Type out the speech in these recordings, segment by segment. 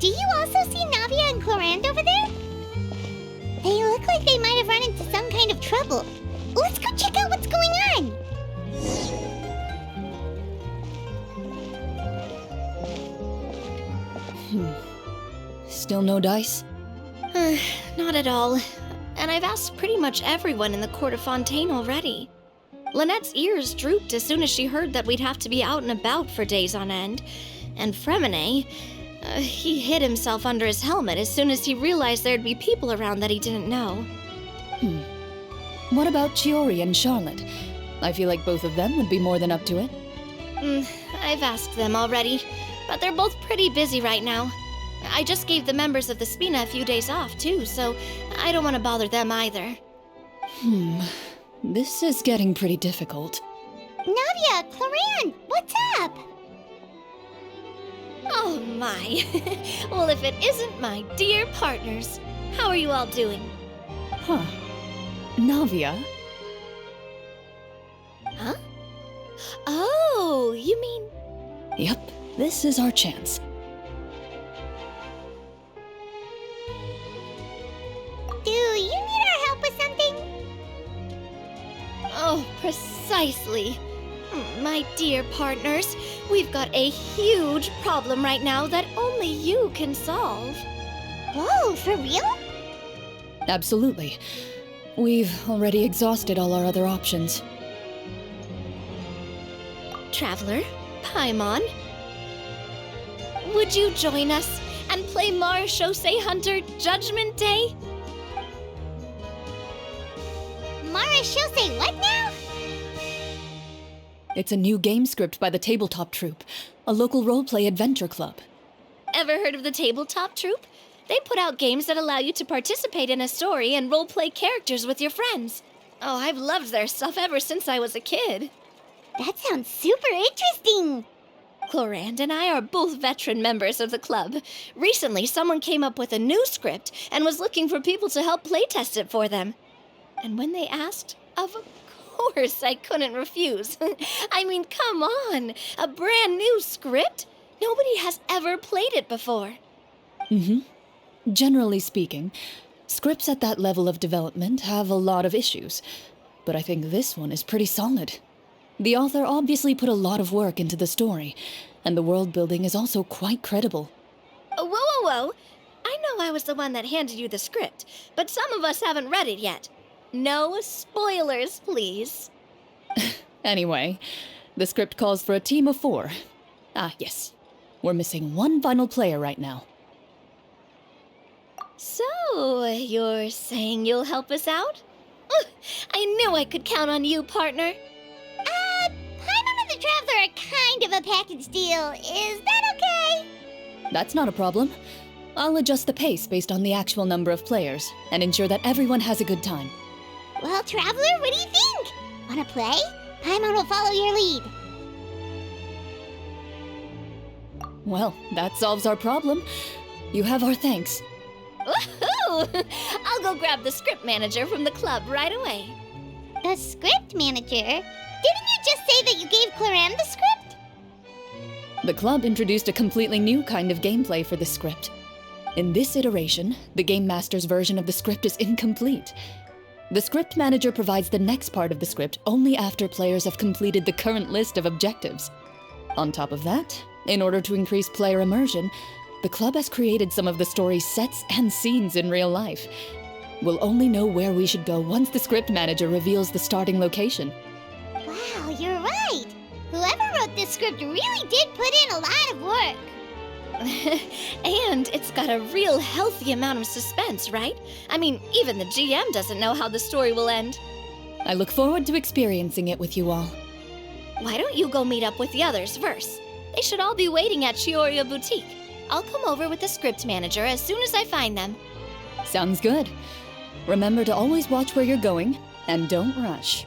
Do you also see Navia and Clorinde over there? They look like they might have run into some kind of trouble. Let's go check out what's going on! Still no dice? Not at all. And I've asked pretty much everyone in the court of Fontaine already. Lynette's ears drooped as soon as she heard that we'd have to be out and about for days on end. And Fremine, he hid himself under his helmet as soon as he realized there'd be people around that he didn't know. What about Chiori and Charlotte? I feel like both of them would be more than up to it. I've asked them already, but they're both pretty busy right now. I just gave the members of the Spina a few days off, too, so I don't want to bother them either. This is getting pretty difficult. Navia, Clorinde, what's up? Oh my. Well, if it isn't my dear partners. How are you all doing? Huh. Navia? Huh? Oh, you mean... Yep, this is our chance. Do you need our help with something? Oh, precisely. My dear partners, we've got a huge problem right now that only you can solve. Whoa, for real? Absolutely. We've already exhausted all our other options. Traveler, Paimon, would you join us and play Marechaussee Hunter Judgment Day? Marechaussee what now? It's a new game script by the Tabletop Troupe, a local roleplay adventure club. Ever heard of the Tabletop Troupe? They put out games that allow you to participate in a story and roleplay characters with your friends. Oh, I've loved their stuff ever since I was a kid. That sounds super interesting! Clorinde and I are both veteran members of the club. Recently, someone came up with a new script and was looking for people to help playtest it for them. And when they asked, of course I couldn't refuse. I mean, come on! A brand new script? Nobody has ever played it before. Generally speaking, scripts at that level of development have a lot of issues, but I think this one is pretty solid. The author obviously put a lot of work into the story, and the world building is also quite credible. Whoa. I know I was the one that handed you the script, but some of us haven't read it yet. No spoilers, please. Anyway, the script calls for a team of 4. Ah, yes. We're missing one final player right now. So, you're saying you'll help us out? I knew I could count on you, partner. Paimon and the Traveler are kind of a package deal. Is that okay? That's not a problem. I'll adjust the pace based on the actual number of players and ensure that everyone has a good time. Well, Traveler, what do you think? Wanna play? Paimon will follow your lead. Well, that solves our problem. You have our thanks. Woohoo! I'll go grab the script manager from the club right away. The script manager? Didn't you just say that you gave Clorinde the script? The club introduced a completely new kind of gameplay for the script. In this iteration, the Game Master's version of the script is incomplete. The script manager provides the next part of the script only after players have completed the current list of objectives. On top of that, in order to increase player immersion, the club has created some of the story's sets and scenes in real life. We'll only know where we should go once the script manager reveals the starting location. Wow, you're right. Whoever wrote this script really did put in a lot of work. And it's got a real healthy amount of suspense, right? I mean, even the GM doesn't know how the story will end. I look forward to experiencing it with you all. Why don't you go meet up with the others first? They should all be waiting at Chioria Boutique. I'll come over with the script manager as soon as I find them. Sounds good. Remember to always watch where you're going, and don't rush.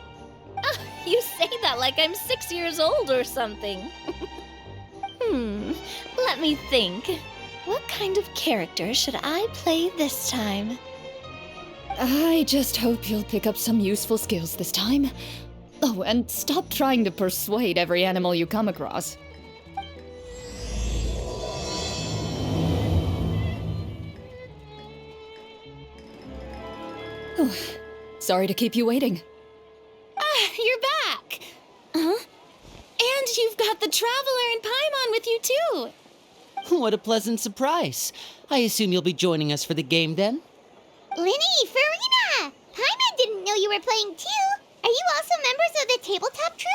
Oh, you say that like I'm 6 years old or something. Let me think. What kind of character should I play this time? I just hope you'll pick up some useful skills this time. Oh, and stop trying to persuade every animal you come across. Oh, sorry to keep you waiting. Ah, you're back! Huh? And you've got the Traveler and Paimon with you, too! What a pleasant surprise. I assume you'll be joining us for the game then? Linny, Farina! Paimon didn't know you were playing too. Are you also members of the tabletop troupe?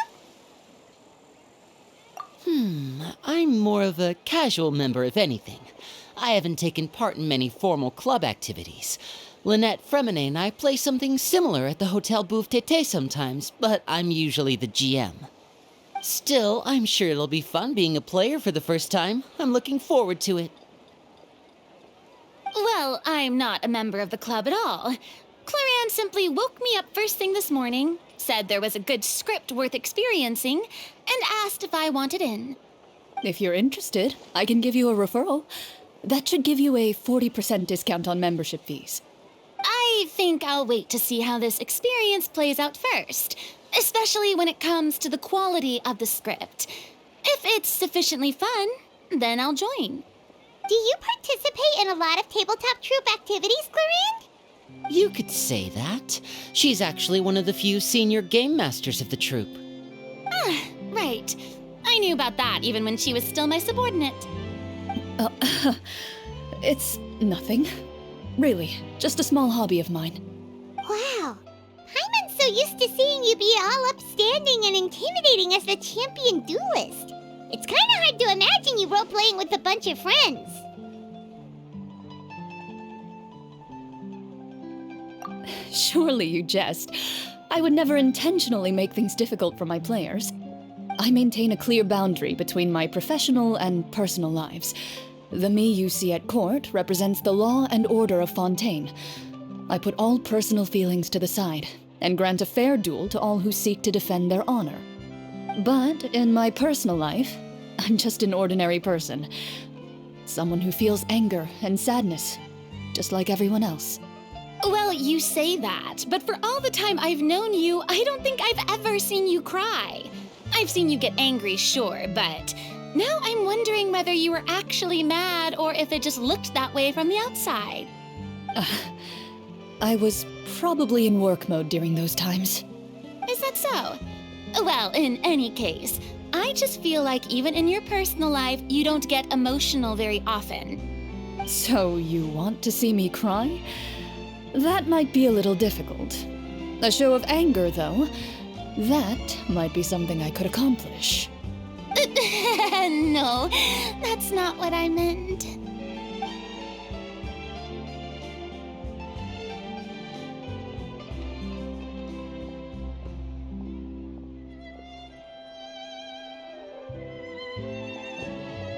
I'm more of a casual member, if anything. I haven't taken part in many formal club activities. Lynette Fremine and I play something similar at the Hotel Bouffe Tété sometimes, but I'm usually the GM. Still, I'm sure it'll be fun being a player for the first time. I'm looking forward to it. Well, I'm not a member of the club at all. Clorinde simply woke me up first thing this morning, said there was a good script worth experiencing, and asked if I wanted in. If you're interested, I can give you a referral. That should give you a 40% discount on membership fees. I think I'll wait to see how this experience plays out first, especially when it comes to the quality of the script. If it's sufficiently fun, then I'll join. Do you participate in a lot of tabletop troupe activities, Clorinde? You could say that. She's actually one of the few senior game masters of the troupe. Ah, right. I knew about that even when she was still my subordinate. It's nothing. Really, just a small hobby of mine. Wow. Paimon's so used to seeing you be all upstanding and intimidating as the champion duelist. It's kind of hard to imagine you role-playing with a bunch of friends. Surely you jest. I would never intentionally make things difficult for my players. I maintain a clear boundary between my professional and personal lives. The me you see at court represents the law and order of Fontaine. I put all personal feelings to the side and grant a fair duel to all who seek to defend their honor. But in my personal life, I'm just an ordinary person. Someone who feels anger and sadness, just like everyone else. Well, you say that, but for all the time I've known you, I don't think I've ever seen you cry. I've seen you get angry, sure, but now I'm wondering whether you were actually mad or if it just looked that way from the outside. I was probably in work mode during those times. Is that so? Well, in any case, I just feel like even in your personal life, you don't get emotional very often. So you want to see me cry? That might be a little difficult. A show of anger, though, that might be something I could accomplish. No, that's not what I meant.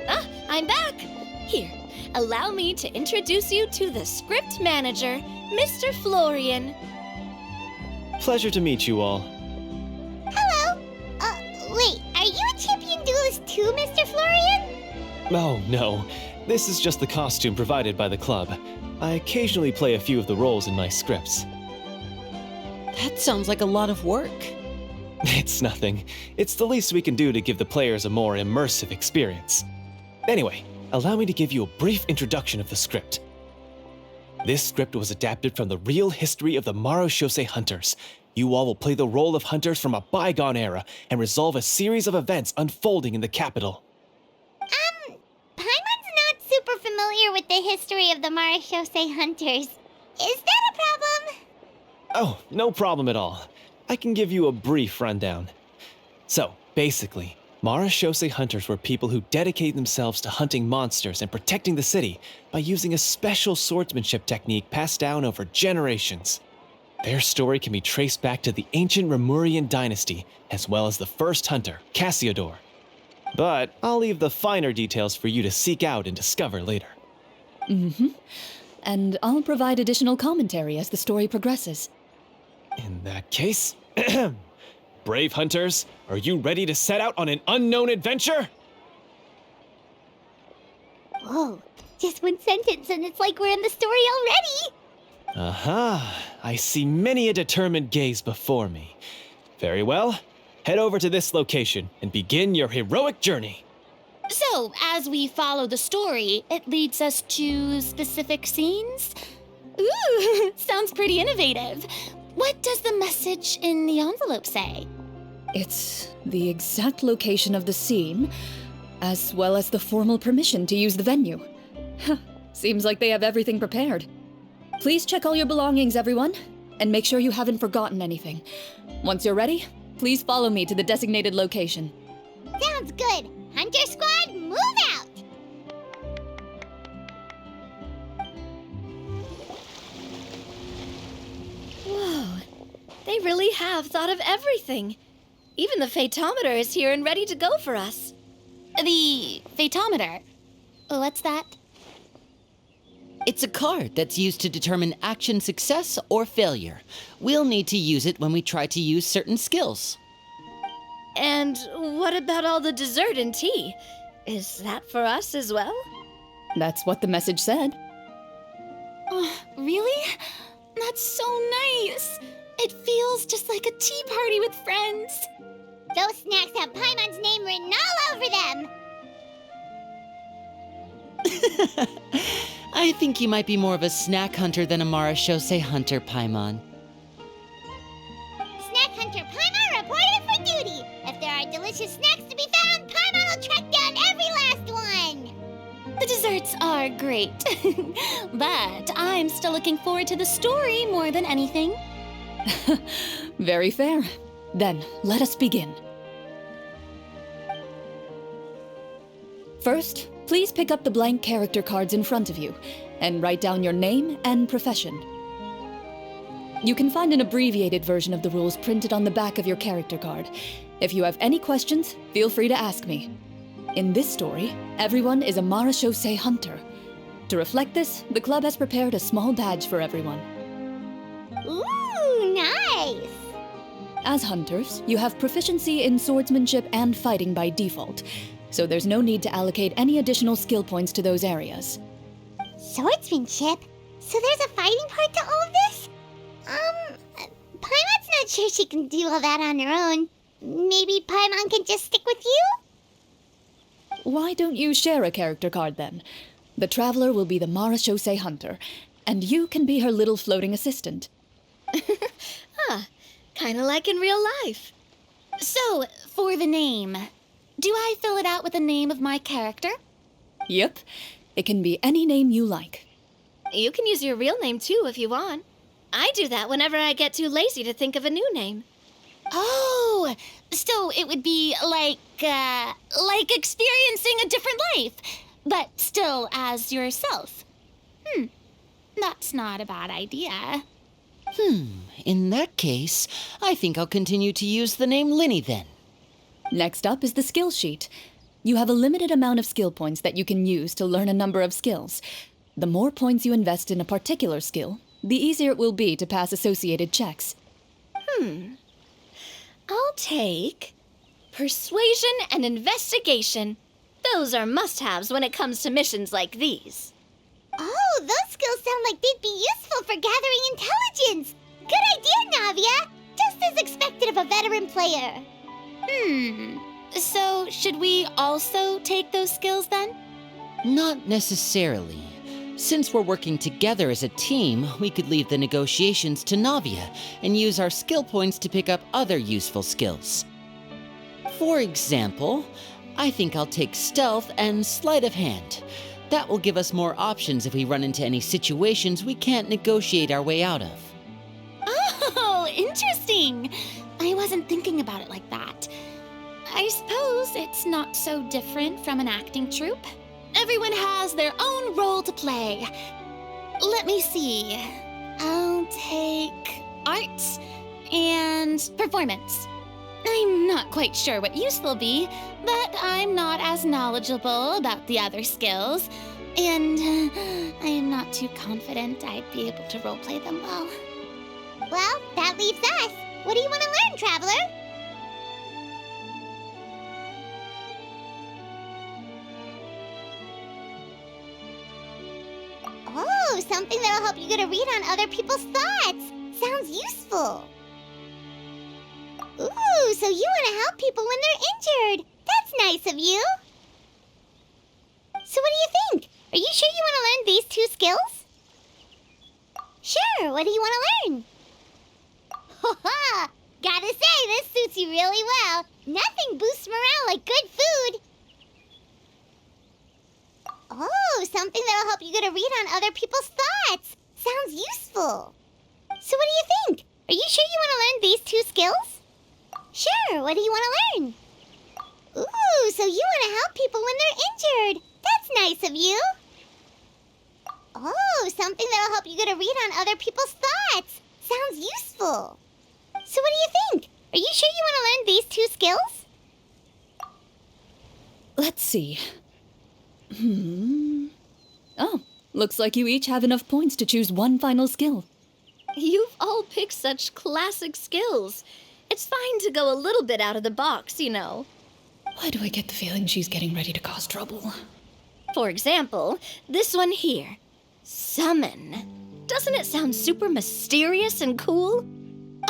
Ah, I'm back! Here, allow me to introduce you to the script manager, Mr. Florian. Pleasure to meet you all. Hello. Wait, are you a champion duelist too, Mr. Florian? Oh, no. This is just the costume provided by the club. I occasionally play a few of the roles in my scripts. That sounds like a lot of work. It's nothing. It's the least we can do to give the players a more immersive experience. Anyway, allow me to give you a brief introduction of the script. This script was adapted from the real history of the Marechaussee Hunters. You all will play the role of hunters from a bygone era and resolve a series of events unfolding in the capital. Paimon's not super familiar with the history of the Marechaussee Hunters. Is that a problem? Oh, no problem at all. I can give you a brief rundown. So, basically, Marechaussee Hunters were people who dedicated themselves to hunting monsters and protecting the city by using a special swordsmanship technique passed down over generations. Their story can be traced back to the ancient Remurian dynasty, as well as the first hunter, Cassiodor. But I'll leave the finer details for you to seek out and discover later. And I'll provide additional commentary as the story progresses. In that case, brave hunters, are you ready to set out on an unknown adventure? Whoa, just one sentence and it's like we're in the story already! Aha, I see many a determined gaze before me. Very well, head over to this location and begin your heroic journey. So, as we follow the story, it leads us to specific scenes? Ooh, sounds pretty innovative. What does the message in the envelope say? It's the exact location of the scene, as well as the formal permission to use the venue. Seems like they have everything prepared. Please check all your belongings, everyone, and make sure you haven't forgotten anything. Once you're ready, please follow me to the designated location. Sounds good. Hunter Squad, move out! Whoa, they really have thought of everything. Even the phaetometer is here and ready to go for us. The phaetometer? What's that? It's a card that's used to determine action success or failure. We'll need to use it when we try to use certain skills. And what about all the dessert and tea? Is that for us as well? That's what the message said. Really? That's so nice. It feels just like a tea party with friends. Those snacks have Paimon's name written all over them! I think you might be more of a snack hunter than a marachose hunter, Paimon. Snack Hunter Paimon reported for duty! If there are delicious snacks to be found, Paimon will track down every last one! The desserts are great, but I'm still looking forward to the story more than anything. Very fair. Then, let us begin. First, please pick up the blank character cards in front of you and write down your name and profession. You can find an abbreviated version of the rules printed on the back of your character card. If you have any questions, feel free to ask me. In this story, everyone is a marachose hunter. To reflect this, the club has prepared a small badge for everyone. Ooh, nice! As hunters, you have proficiency in swordsmanship and fighting by default, so there's no need to allocate any additional skill points to those areas. Swordsmanship? So there's a fighting part to all of this? Paimon's not sure she can do all that on her own. Maybe Paimon can just stick with you? Why don't you share a character card then? The Traveler will be the marachose hunter, and you can be her little floating assistant. Kinda like in real life. So, for the name, do I fill it out with the name of my character? Yep, it can be any name you like. You can use your real name too if you want. I do that whenever I get too lazy to think of a new name. Oh, so it would be like experiencing a different life, but still as yourself. That's not a bad idea. In that case, I think I'll continue to use the name Linny then. Next up is the skill sheet. You have a limited amount of skill points that you can use to learn a number of skills. The more points you invest in a particular skill, the easier it will be to pass associated checks. I'll take persuasion and investigation. Those are must-haves when it comes to missions like these. Oh, those skills sound like they'd be useful for gathering intelligence! Good idea, Navia! Just as expected of a veteran player. So should we also take those skills then? Not necessarily. Since we're working together as a team, we could leave the negotiations to Navia and use our skill points to pick up other useful skills. For example, I think I'll take stealth and sleight of hand. That will give us more options if we run into any situations we can't negotiate our way out of. Oh, interesting. I wasn't thinking about it like that. I suppose it's not so different from an acting troupe. Everyone has their own role to play. Let me see. I'll take art and performance. I'm not quite sure what use they'll be, but I'm not as knowledgeable about the other skills, and I am not too confident I'd be able to roleplay them well. Well, that leaves us. What do you want to learn, Traveler? Oh, something that'll help you get a read on other people's thoughts. Sounds useful. Ooh, so you want to help people when they're injured. That's nice of you. So what do you think? Are you sure you want to learn these two skills? you really well. Nothing boosts morale like good food. Oh, something that'll help you get a read on other people's thoughts. Sounds useful. So what do you think? Are you sure you want to learn these 2 skills? Sure, what do you want to learn? Ooh, so you want to help people when they're injured. That's nice of you. Oh, something that'll help you get a read on other people's thoughts. Sounds useful. So what do you think? Are you sure you want to learn these 2 skills? Let's see. Oh, looks like you each have enough points to choose one final skill. You've all picked such classic skills. It's fine to go a little bit out of the box, you know. Why do I get the feeling she's getting ready to cause trouble? For example, this one here. Summon. Doesn't it sound super mysterious and cool?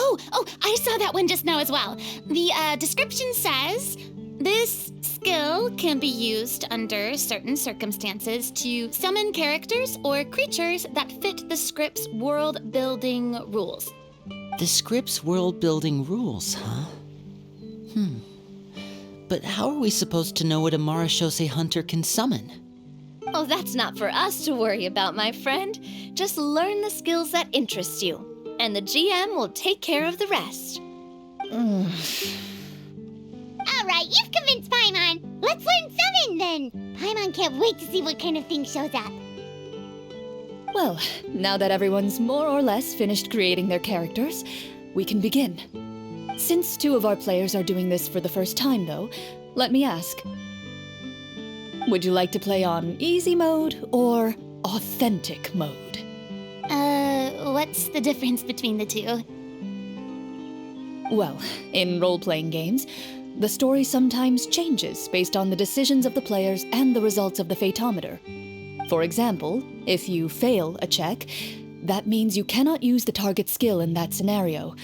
Oh, I saw that one just now as well. The description says, this skill can be used under certain circumstances to summon characters or creatures that fit the script's world-building rules. The script's world-building rules, huh? But how are we supposed to know what a Marashose hunter can summon? Oh, that's not for us to worry about, my friend. Just learn the skills that interest you, and the GM will take care of the rest. All right, you've convinced Paimon. Let's learn Summon then. Paimon can't wait to see what kind of thing shows up. Well, now that everyone's more or less finished creating their characters, we can begin. Since 2 of our players are doing this for the first time, though, let me ask. Would you like to play on easy mode or authentic mode? What's the difference between the 2? Well, in role-playing games, the story sometimes changes based on the decisions of the players and the results of the Fatometer. For example, if you fail a check, that means you cannot use the target skill in that scenario.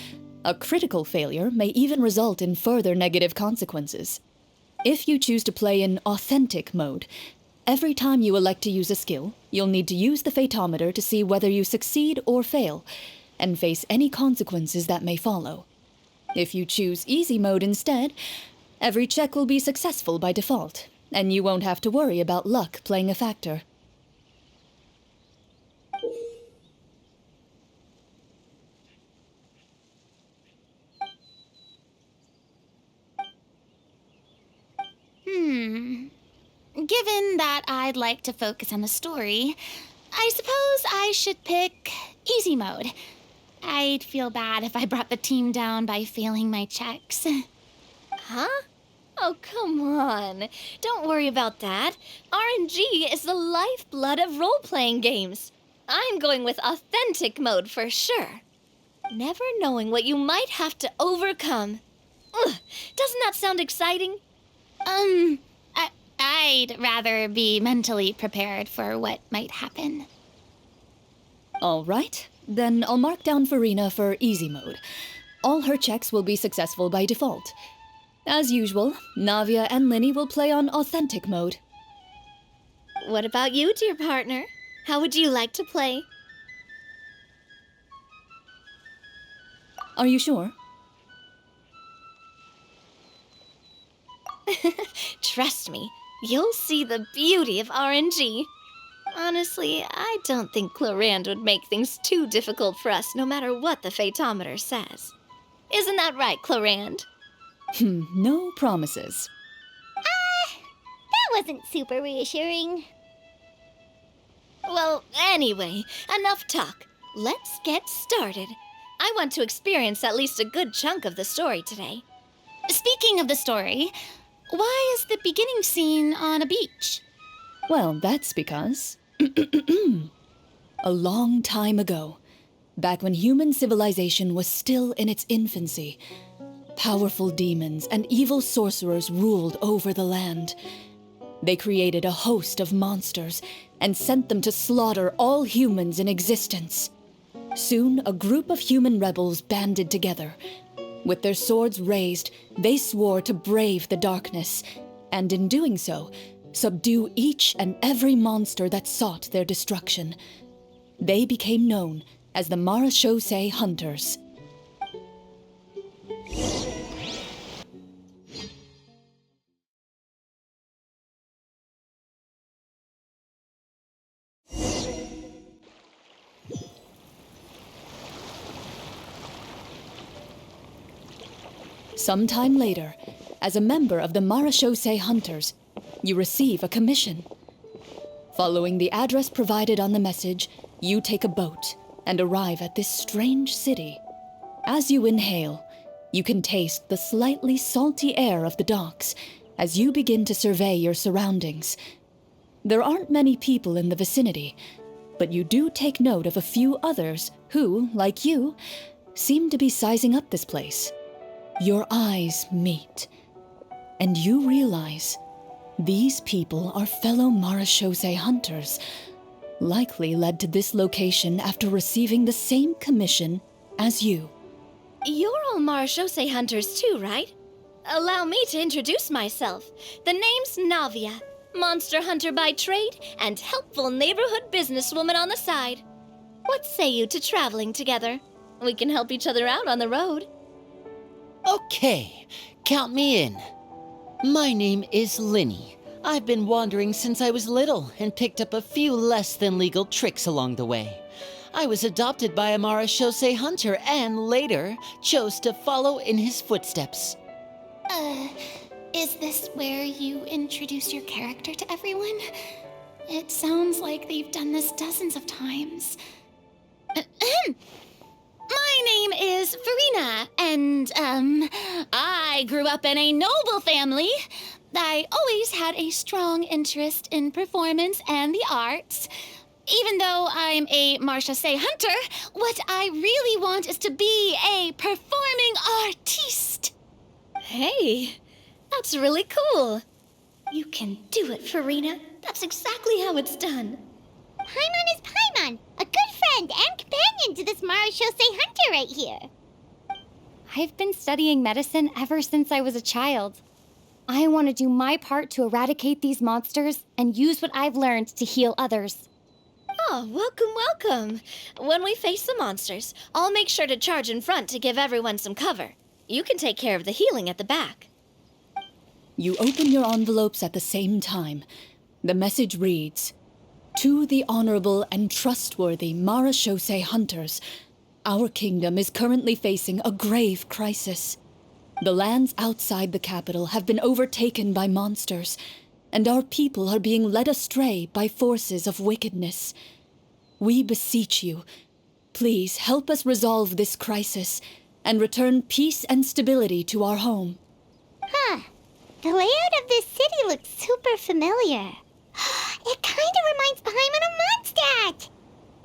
A critical failure may even result in further negative consequences. If you choose to play in authentic mode, every time you elect to use a skill, you'll need to use the Fatometer to see whether you succeed or fail, and face any consequences that may follow. If you choose easy mode instead, every check will be successful by default, and you won't have to worry about luck playing a factor. Given that I'd like to focus on the story, I suppose I should pick easy mode. I'd feel bad if I brought the team down by failing my checks. Huh? Oh, come on. Don't worry about that. RNG is the lifeblood of role-playing games. I'm going with authentic mode for sure. Never knowing what you might have to overcome. Ugh, doesn't that sound exciting? I'd rather be mentally prepared for what might happen. All right, then I'll mark down Farina for easy mode. All her checks will be successful by default. As usual, Navia and Linny will play on authentic mode. What about you, dear partner? How would you like to play? Are you sure? Trust me, you'll see the beauty of RNG. Honestly, I don't think Clorinde would make things too difficult for us no matter what the Fatometer says. Isn't that right, Clorinde? No promises. That wasn't super reassuring. Well, anyway, enough talk. Let's get started. I want to experience at least a good chunk of the story today. Speaking of the story, why is the beginning scene on a beach? Well, that's because... a long time ago, back when human civilization was still in its infancy, powerful demons and evil sorcerers ruled over the land. They created a host of monsters and sent them to slaughter all humans in existence. Soon, a group of human rebels banded together. With their swords raised, they swore to brave the darkness, and in doing so, subdue each and every monster that sought their destruction. They became known as the Marashose Hunters. Sometime later, as a member of the Marechaussee Hunters, you receive a commission. Following the address provided on the message, you take a boat and arrive at this strange city. As you inhale, you can taste the slightly salty air of the docks as you begin to survey your surroundings. There aren't many people in the vicinity, but you do take note of a few others who, like you, seem to be sizing up this place. Your eyes meet, and you realize these people are fellow Marechaussee hunters, likely led to this location after receiving the same commission as you. You're all Marechaussee hunters too, right? Allow me to introduce myself. The name's Navia, monster hunter by trade and helpful neighborhood businesswoman on the side. What say you to traveling together? We can help each other out on the road. Okay, count me in. My name is Linny. I've been wandering since I was little and picked up a few less than legal tricks along the way. I was adopted by a Marechaussee hunter and later chose to follow in his footsteps. Is this where you introduce your character to everyone? It sounds like they've done this dozens of times. My name is Farina, and, I grew up in a noble family. I always had a strong interest in performance and the arts. Even though I'm a Marechaussee hunter, what I really want is to be a performing artiste. Hey, that's really cool. You can do it, Farina. That's exactly how it's done. Paimon is Paimon, a good friend and companion to this Marechaussee hunter right here. I've been studying medicine ever since I was a child. I want to do my part to eradicate these monsters and use what I've learned to heal others. Oh, welcome, welcome. When we face the monsters, I'll make sure to charge in front to give everyone some cover. You can take care of the healing at the back. You open your envelopes at the same time. The message reads, "To the honorable and trustworthy Marechaussee hunters, our kingdom is currently facing a grave crisis. The lands outside the capital have been overtaken by monsters, and our people are being led astray by forces of wickedness. We beseech you, please help us resolve this crisis and return peace and stability to our home." Huh. The layout of this city looks super familiar. It kind of reminds Paimon of Mondstadt.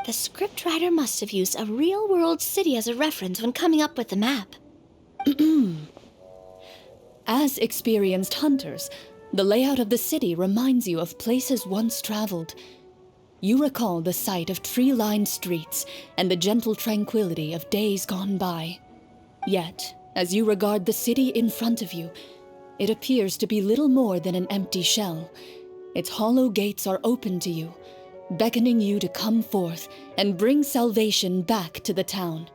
The scriptwriter must have used a real-world city as a reference when coming up with the map. As experienced hunters, the layout of the city reminds you of places once traveled. You recall the sight of tree-lined streets and the gentle tranquility of days gone by. Yet, as you regard the city in front of you, it appears to be little more than an empty shell. Its hollow gates are open to you, beckoning you to come forth and bring salvation back to the town.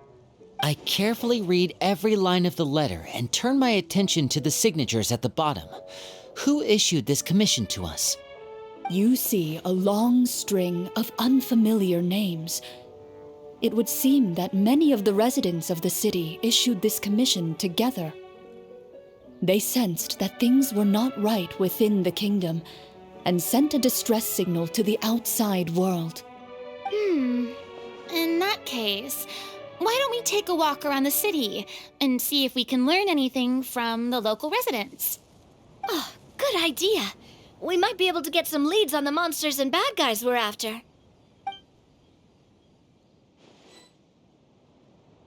I carefully read every line of the letter and turn my attention to the signatures at the bottom. Who issued this commission to us? You see a long string of unfamiliar names. It would seem that many of the residents of the city issued this commission together. They sensed that things were not right within the kingdom and sent a distress signal to the outside world. In that case, why don't we take a walk around the city and see if we can learn anything from the local residents? Oh, good idea. We might be able to get some leads on the monsters and bad guys we're after.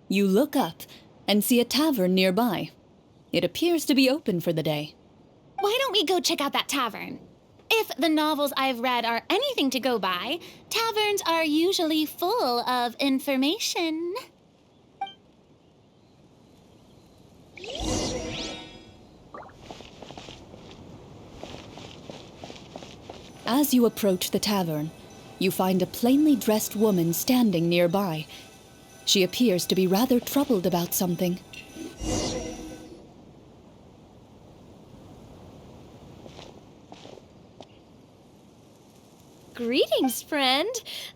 You look up and see a tavern nearby. It appears to be open for the day. Why don't we go check out that tavern? If the novels I've read are anything to go by, taverns are usually full of information. As you approach the tavern, you find a plainly dressed woman standing nearby. She appears to be rather troubled about something. Greetings, friend.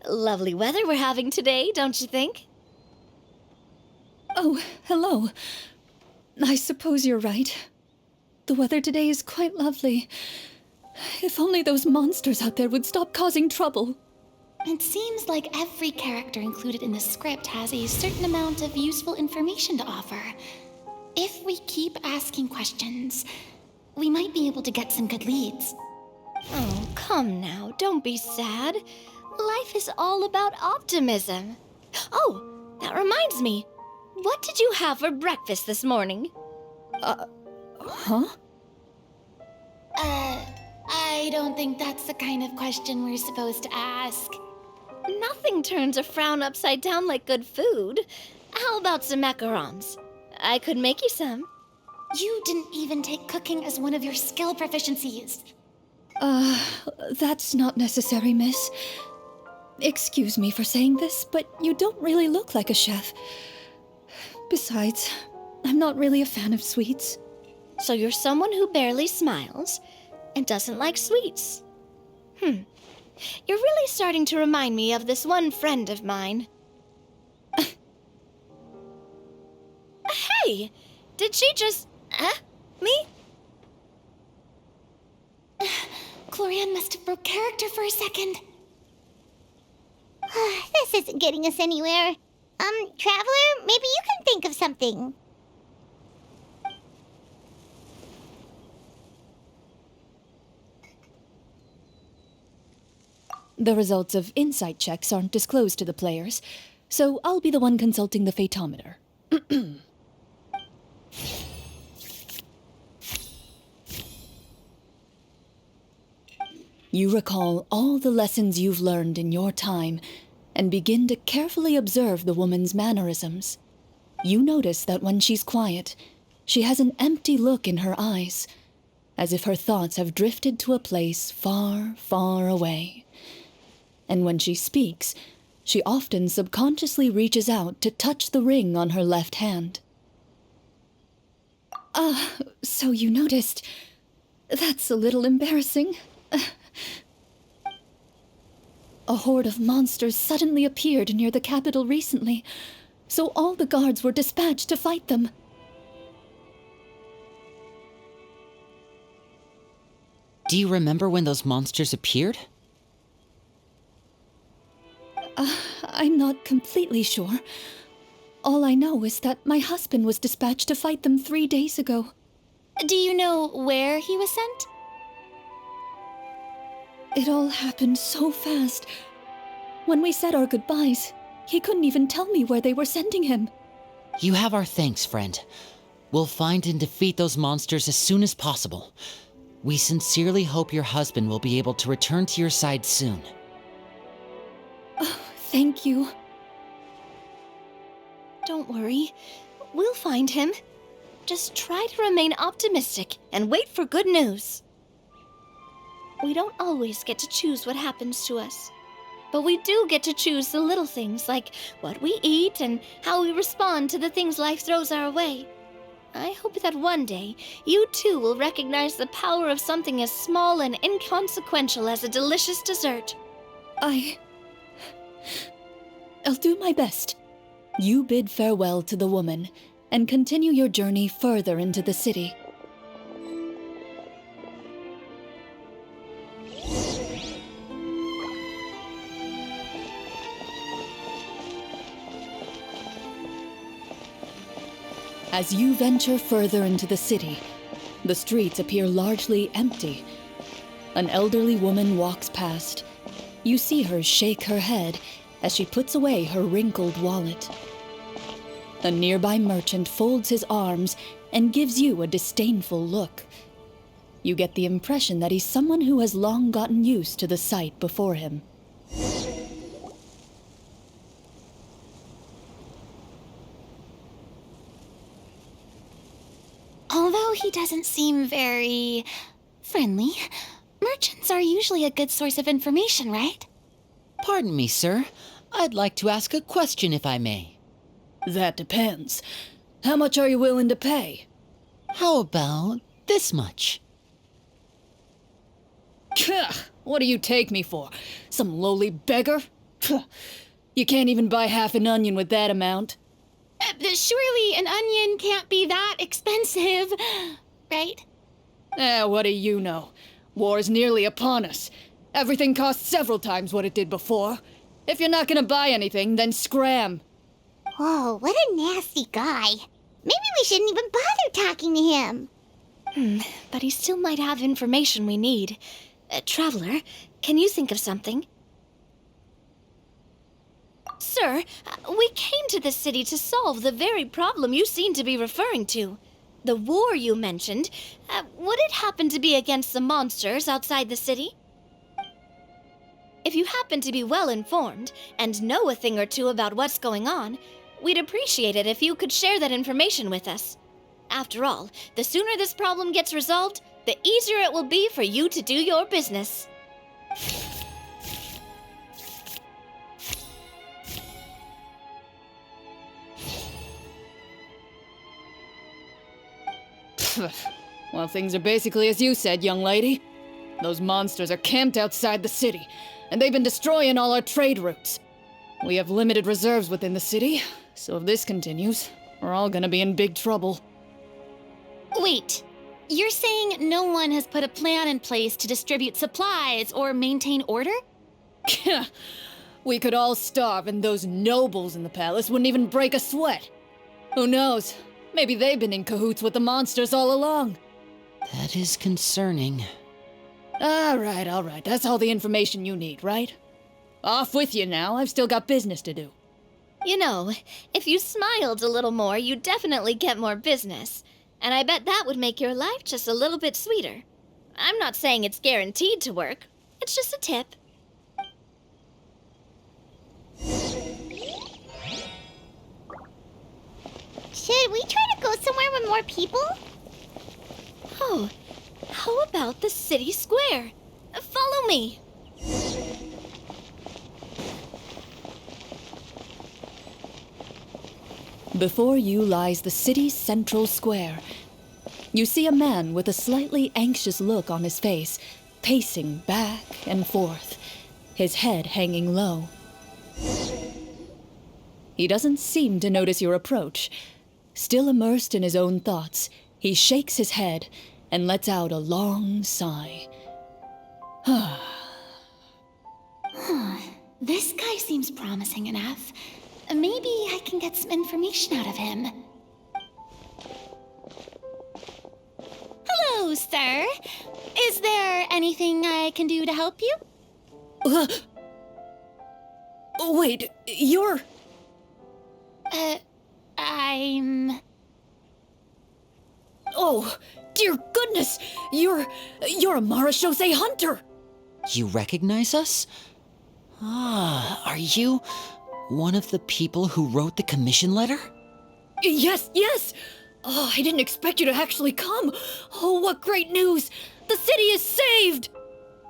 Lovely weather we're having today, don't you think? Oh, hello. I suppose you're right. The weather today is quite lovely. If only those monsters out there would stop causing trouble. It seems like every character included in the script has a certain amount of useful information to offer. If we keep asking questions, we might be able to get some good leads. Oh, come now, don't be sad. Life is all about optimism. Oh, that reminds me. What did you have for breakfast this morning? Huh? I don't think that's the kind of question we're supposed to ask. Nothing turns a frown upside down like good food. How about some macarons? I could make you some. You didn't even take cooking as one of your skill proficiencies. That's not necessary, miss. Excuse me for saying this, but you don't really look like a chef. Besides, I'm not really a fan of sweets. So you're someone who barely smiles and doesn't like sweets. You're really starting to remind me of this one friend of mine. Hey! Did she just... me? Clorinde must have broke character for a second. This isn't getting us anywhere. Traveler, maybe you can think of something. The results of insight checks aren't disclosed to the players, so I'll be the one consulting the fatometer. You recall all the lessons you've learned in your time and begin to carefully observe the woman's mannerisms. You notice that when she's quiet, she has an empty look in her eyes, as if her thoughts have drifted to a place far, far away. And when she speaks, she often subconsciously reaches out to touch the ring on her left hand. So you noticed. That's a little embarrassing. A horde of monsters suddenly appeared near the capital recently, so all the guards were dispatched to fight them. Do you remember when those monsters appeared? I'm not completely sure. All I know is that my husband was dispatched to fight them 3 days ago. Do you know where he was sent? It all happened so fast. When we said our goodbyes, he couldn't even tell me where they were sending him. You have our thanks, friend. We'll find and defeat those monsters as soon as possible. We sincerely hope your husband will be able to return to your side soon. Oh, thank you. Don't worry. We'll find him. Just try to remain optimistic and wait for good news. We don't always get to choose what happens to us. But we do get to choose the little things like what we eat and how we respond to the things life throws our way. I hope that one day you too will recognize the power of something as small and inconsequential as a delicious dessert. I'll do my best. You bid farewell to the woman and continue your journey further into the city. As you venture further into the city, the streets appear largely empty. An elderly woman walks past. You see her shake her head as she puts away her wrinkled wallet. A nearby merchant folds his arms and gives you a disdainful look. You get the impression that he's someone who has long gotten used to the sight before him. Although he doesn't seem very friendly, merchants are usually a good source of information, right? Pardon me, sir. I'd like to ask a question if I may. That depends. How much are you willing to pay? How about this much? What do you take me for? Some lowly beggar? You can't even buy half an onion with that amount. Surely an onion can't be that expensive, right? What do you know? War's nearly upon us. Everything costs several times what it did before. If you're not gonna buy anything, then scram. Whoa, what a nasty guy. Maybe we shouldn't even bother talking to him. But he still might have information we need. Traveler, can you think of something? Sir, we came to this city to solve the very problem you seem to be referring to. The war you mentioned, would it happen to be against the monsters outside the city? If you happen to be well informed and know a thing or two about what's going on, we'd appreciate it if you could share that information with us. After all, the sooner this problem gets resolved, the easier it will be for you to do your business. Well, things are basically as you said, young lady. Those monsters are camped outside the city, and they've been destroying all our trade routes. We have limited reserves within the city, so if this continues, we're all gonna be in big trouble. Wait, you're saying no one has put a plan in place to distribute supplies or maintain order? We could all starve, and those nobles in the palace wouldn't even break a sweat. Who knows? Maybe they've been in cahoots with the monsters all along. That is concerning. All right. That's all the information you need, right? Off with you now. I've still got business to do. You know, if you smiled a little more, you'd definitely get more business. And I bet that would make your life just a little bit sweeter. I'm not saying it's guaranteed to work. It's just a tip. Should we try to go somewhere with more people? Oh, how about the city square? Follow me. Before you lies the city's central square. You see a man with a slightly anxious look on his face, pacing back and forth, his head hanging low. He doesn't seem to notice your approach. Still immersed in his own thoughts, he shakes his head and lets out a long sigh. This guy seems promising enough. Maybe I can get some information out of him. Hello, sir. Is there anything I can do to help you? Wait, you're... I'm... Oh, dear goodness! You're a Marechaussee hunter! You recognize us? Are you one of the people who wrote the commission letter? Yes! Oh, I didn't expect you to actually come. Oh, what great news! The city is saved!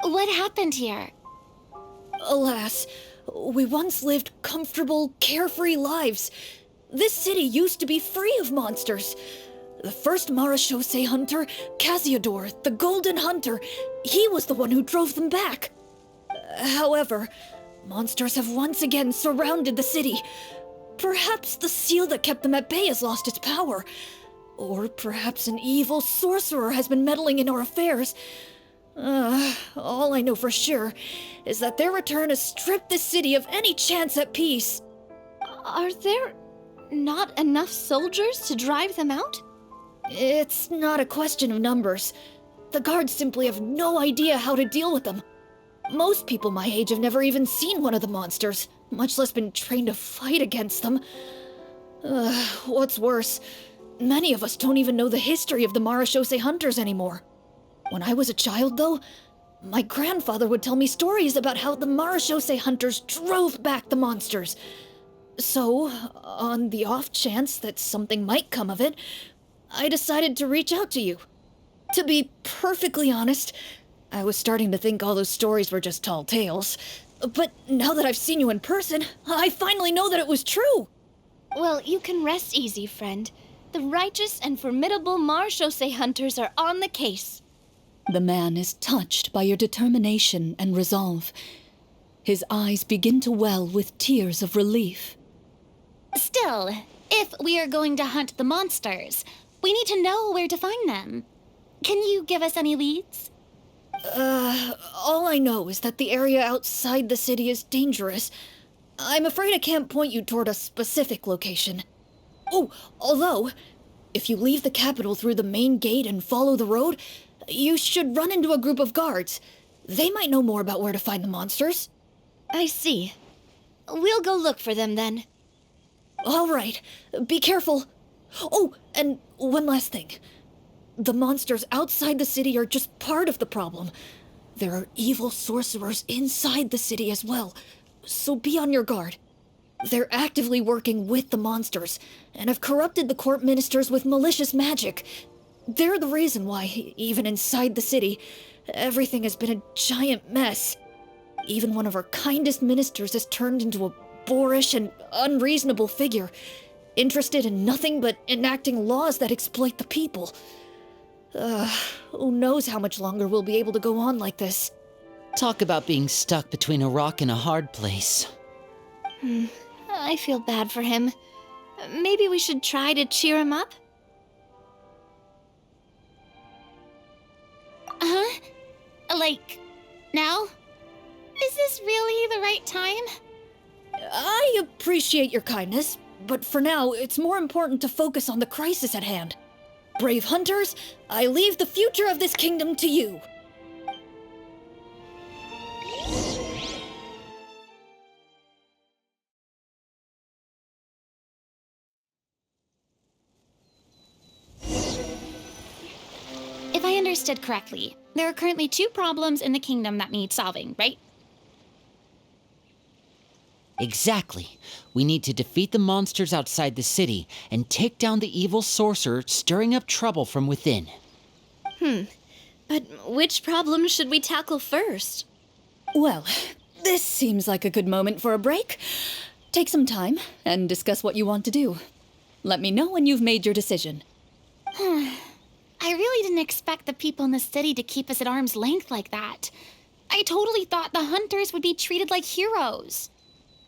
What happened here? Alas, we once lived comfortable, carefree lives. This city used to be free of monsters. The first Marechaussee hunter, Casiodor, the Golden Hunter, he was the one who drove them back. However, monsters have once again surrounded the city. Perhaps the seal that kept them at bay has lost its power. Or perhaps an evil sorcerer has been meddling in our affairs. All I know for sure is that their return has stripped the city of any chance at peace. Are there not enough soldiers to drive them out? It's not a question of numbers. The guards simply have no idea how to deal with them. Most people my age have never even seen one of the monsters, much less been trained to fight against them. What's worse, many of us don't even know the history of the Marechaussee hunters anymore. When I was a child, though, my grandfather would tell me stories about how the Marechaussee hunters drove back the monsters. So, on the off chance that something might come of it, I decided to reach out to you. To be perfectly honest, I was starting to think all those stories were just tall tales. But now that I've seen you in person, I finally know that it was true! Well, you can rest easy, friend. The righteous and formidable Marechaussee hunters are on the case. The man is touched by your determination and resolve. His eyes begin to well with tears of relief. Still, If we are going to hunt the monsters, we need to know where to find them. Can you give us any leads? All I know is that the area outside the city is dangerous. I'm afraid I can't point you toward a specific location. Oh, although, if you leave the capital through the main gate and follow the road, you should run into a group of guards. They might know more about where to find the monsters. I see. We'll go look for them then. All right, be careful. Oh, and one last thing. The monsters outside the city are just part of the problem. There are evil sorcerers inside the city as well, so be on your guard. They're actively working with the monsters, and have corrupted the court ministers with malicious magic. They're the reason why, even inside the city, everything has been a giant mess. Even one of our kindest ministers has turned into a boorish and unreasonable figure, interested in nothing but enacting laws that exploit the people. Who knows how much longer we'll be able to go on like this. Talk about being stuck between a rock and a hard place. I feel bad for him. Maybe we should try to cheer him up? Huh? Like, now? Is this really the right time? I appreciate your kindness, but for now, it's more important to focus on the crisis at hand. Brave hunters, I leave the future of this kingdom to you. If I understood correctly, there are currently 2 problems in the kingdom that need solving, right? Exactly. We need to defeat the monsters outside the city and take down the evil sorcerer stirring up trouble from within. But which problem should we tackle first? Well, this seems like a good moment for a break. Take some time and discuss what you want to do. Let me know when you've made your decision. I really didn't expect the people in the city to keep us at arm's length like that. I totally thought the hunters would be treated like heroes.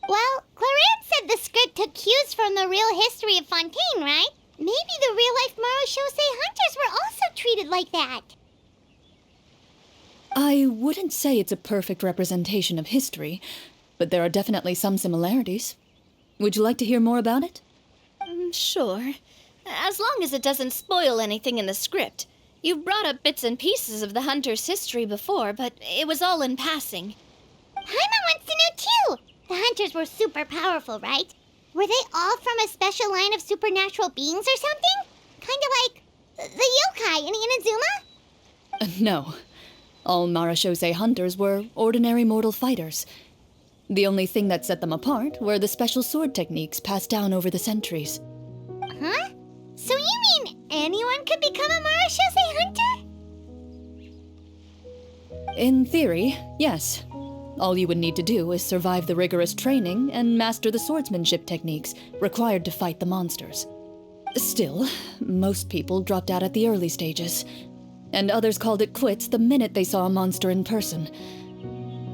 Well, Clorinde said the script took cues from the real history of Fontaine, right? Maybe the real-life Marachose hunters were also treated like that. I wouldn't say it's a perfect representation of history, but there are definitely some similarities. Would you like to hear more about it? Sure. As long as it doesn't spoil anything in the script. You've brought up bits and pieces of the hunter's history before, but it was all in passing. Paimon wants to know too! The hunters were super powerful, right? Were they all from a special line of supernatural beings or something? Kind of like the yokai in Inazuma? No. All Marachose hunters were ordinary mortal fighters. The only thing that set them apart were the special sword techniques passed down over the centuries. Huh? So you mean anyone could become a Marachose hunter? In theory, yes. All you would need to do is survive the rigorous training and master the swordsmanship techniques required to fight the monsters. Still, most people dropped out at the early stages, and others called it quits the minute they saw a monster in person.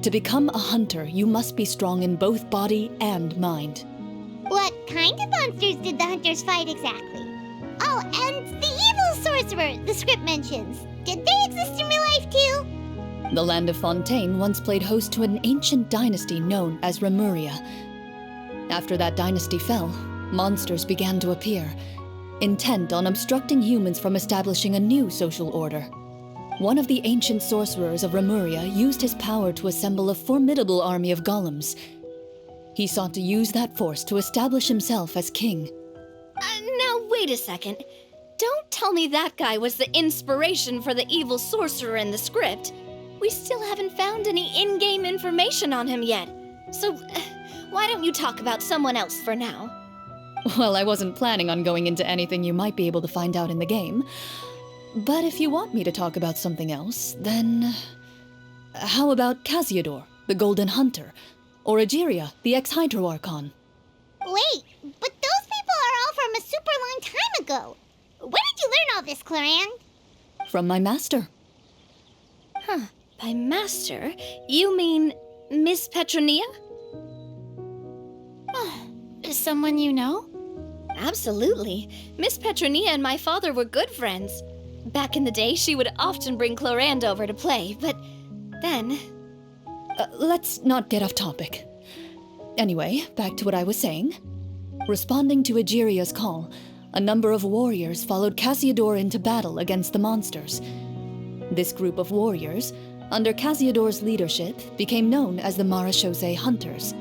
To become a hunter, you must be strong in both body and mind. What kind of monsters did the hunters fight exactly? Oh, and the evil sorcerer the script mentions. Did they exist in real life too? The land of Fontaine once played host to an ancient dynasty known as Remuria. After that dynasty fell, monsters began to appear, intent on obstructing humans from establishing a new social order. One of the ancient sorcerers of Remuria used his power to assemble a formidable army of golems. He sought to use that force to establish himself as king. Now, wait a second. Don't tell me that guy was the inspiration for the evil sorcerer in the script. We still haven't found any in-game information on him yet. So, why don't you talk about someone else for now? Well, I wasn't planning on going into anything you might be able to find out in the game. But if you want me to talk about something else, then... How about Casiodor, the Golden Hunter? Or Egeria, the ex-Hydro Archon? Wait, but those people are all from a super long time ago. Where did you learn all this, Clorinde? From my master. Huh. By master, you mean Miss Petronia? Someone you know? Absolutely. Miss Petronia and my father were good friends. Back in the day, she would often bring Clorinde over to play, but then... Let's not get off topic. Anyway, back to what I was saying. Responding to Egeria's call, a number of warriors followed Cassiodor into battle against the monsters. This group of warriors, under Cassiodor's leadership, became known as the Marechaussee Hunters.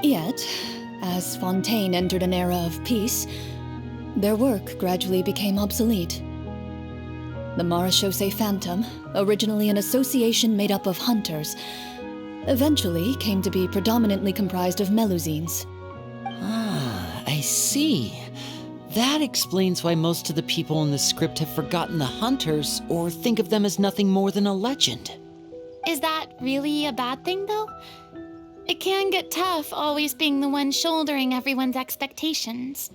Yet, as Fontaine entered an era of peace, their work gradually became obsolete. The Marechaussee Phantom, originally an association made up of hunters, eventually came to be predominantly comprised of Melusines. Ah, I see. That explains why most of the people in the script have forgotten the hunters or think of them as nothing more than a legend. Is that really a bad thing, though? It can get tough always being the one shouldering everyone's expectations.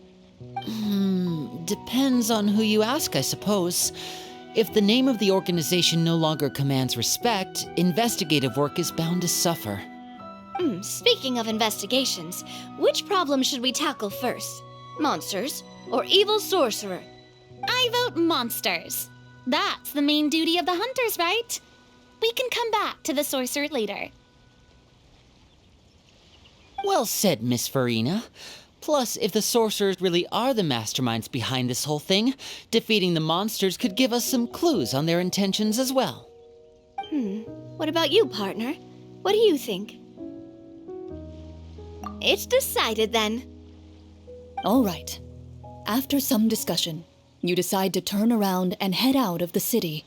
Depends on who you ask, I suppose. If the name of the organization no longer commands respect, investigative work is bound to suffer. Speaking of investigations, which problem should we tackle first? Monsters or evil sorcerer? I vote monsters. That's the main duty of the hunters, right? We can come back to the sorcerer later. Well said, Miss Farina. Plus, if the sorcerers really are the masterminds behind this whole thing, defeating the monsters could give us some clues on their intentions as well. What about you, partner? What do you think? It's decided then. All right. After some discussion, you decide to turn around and head out of the city.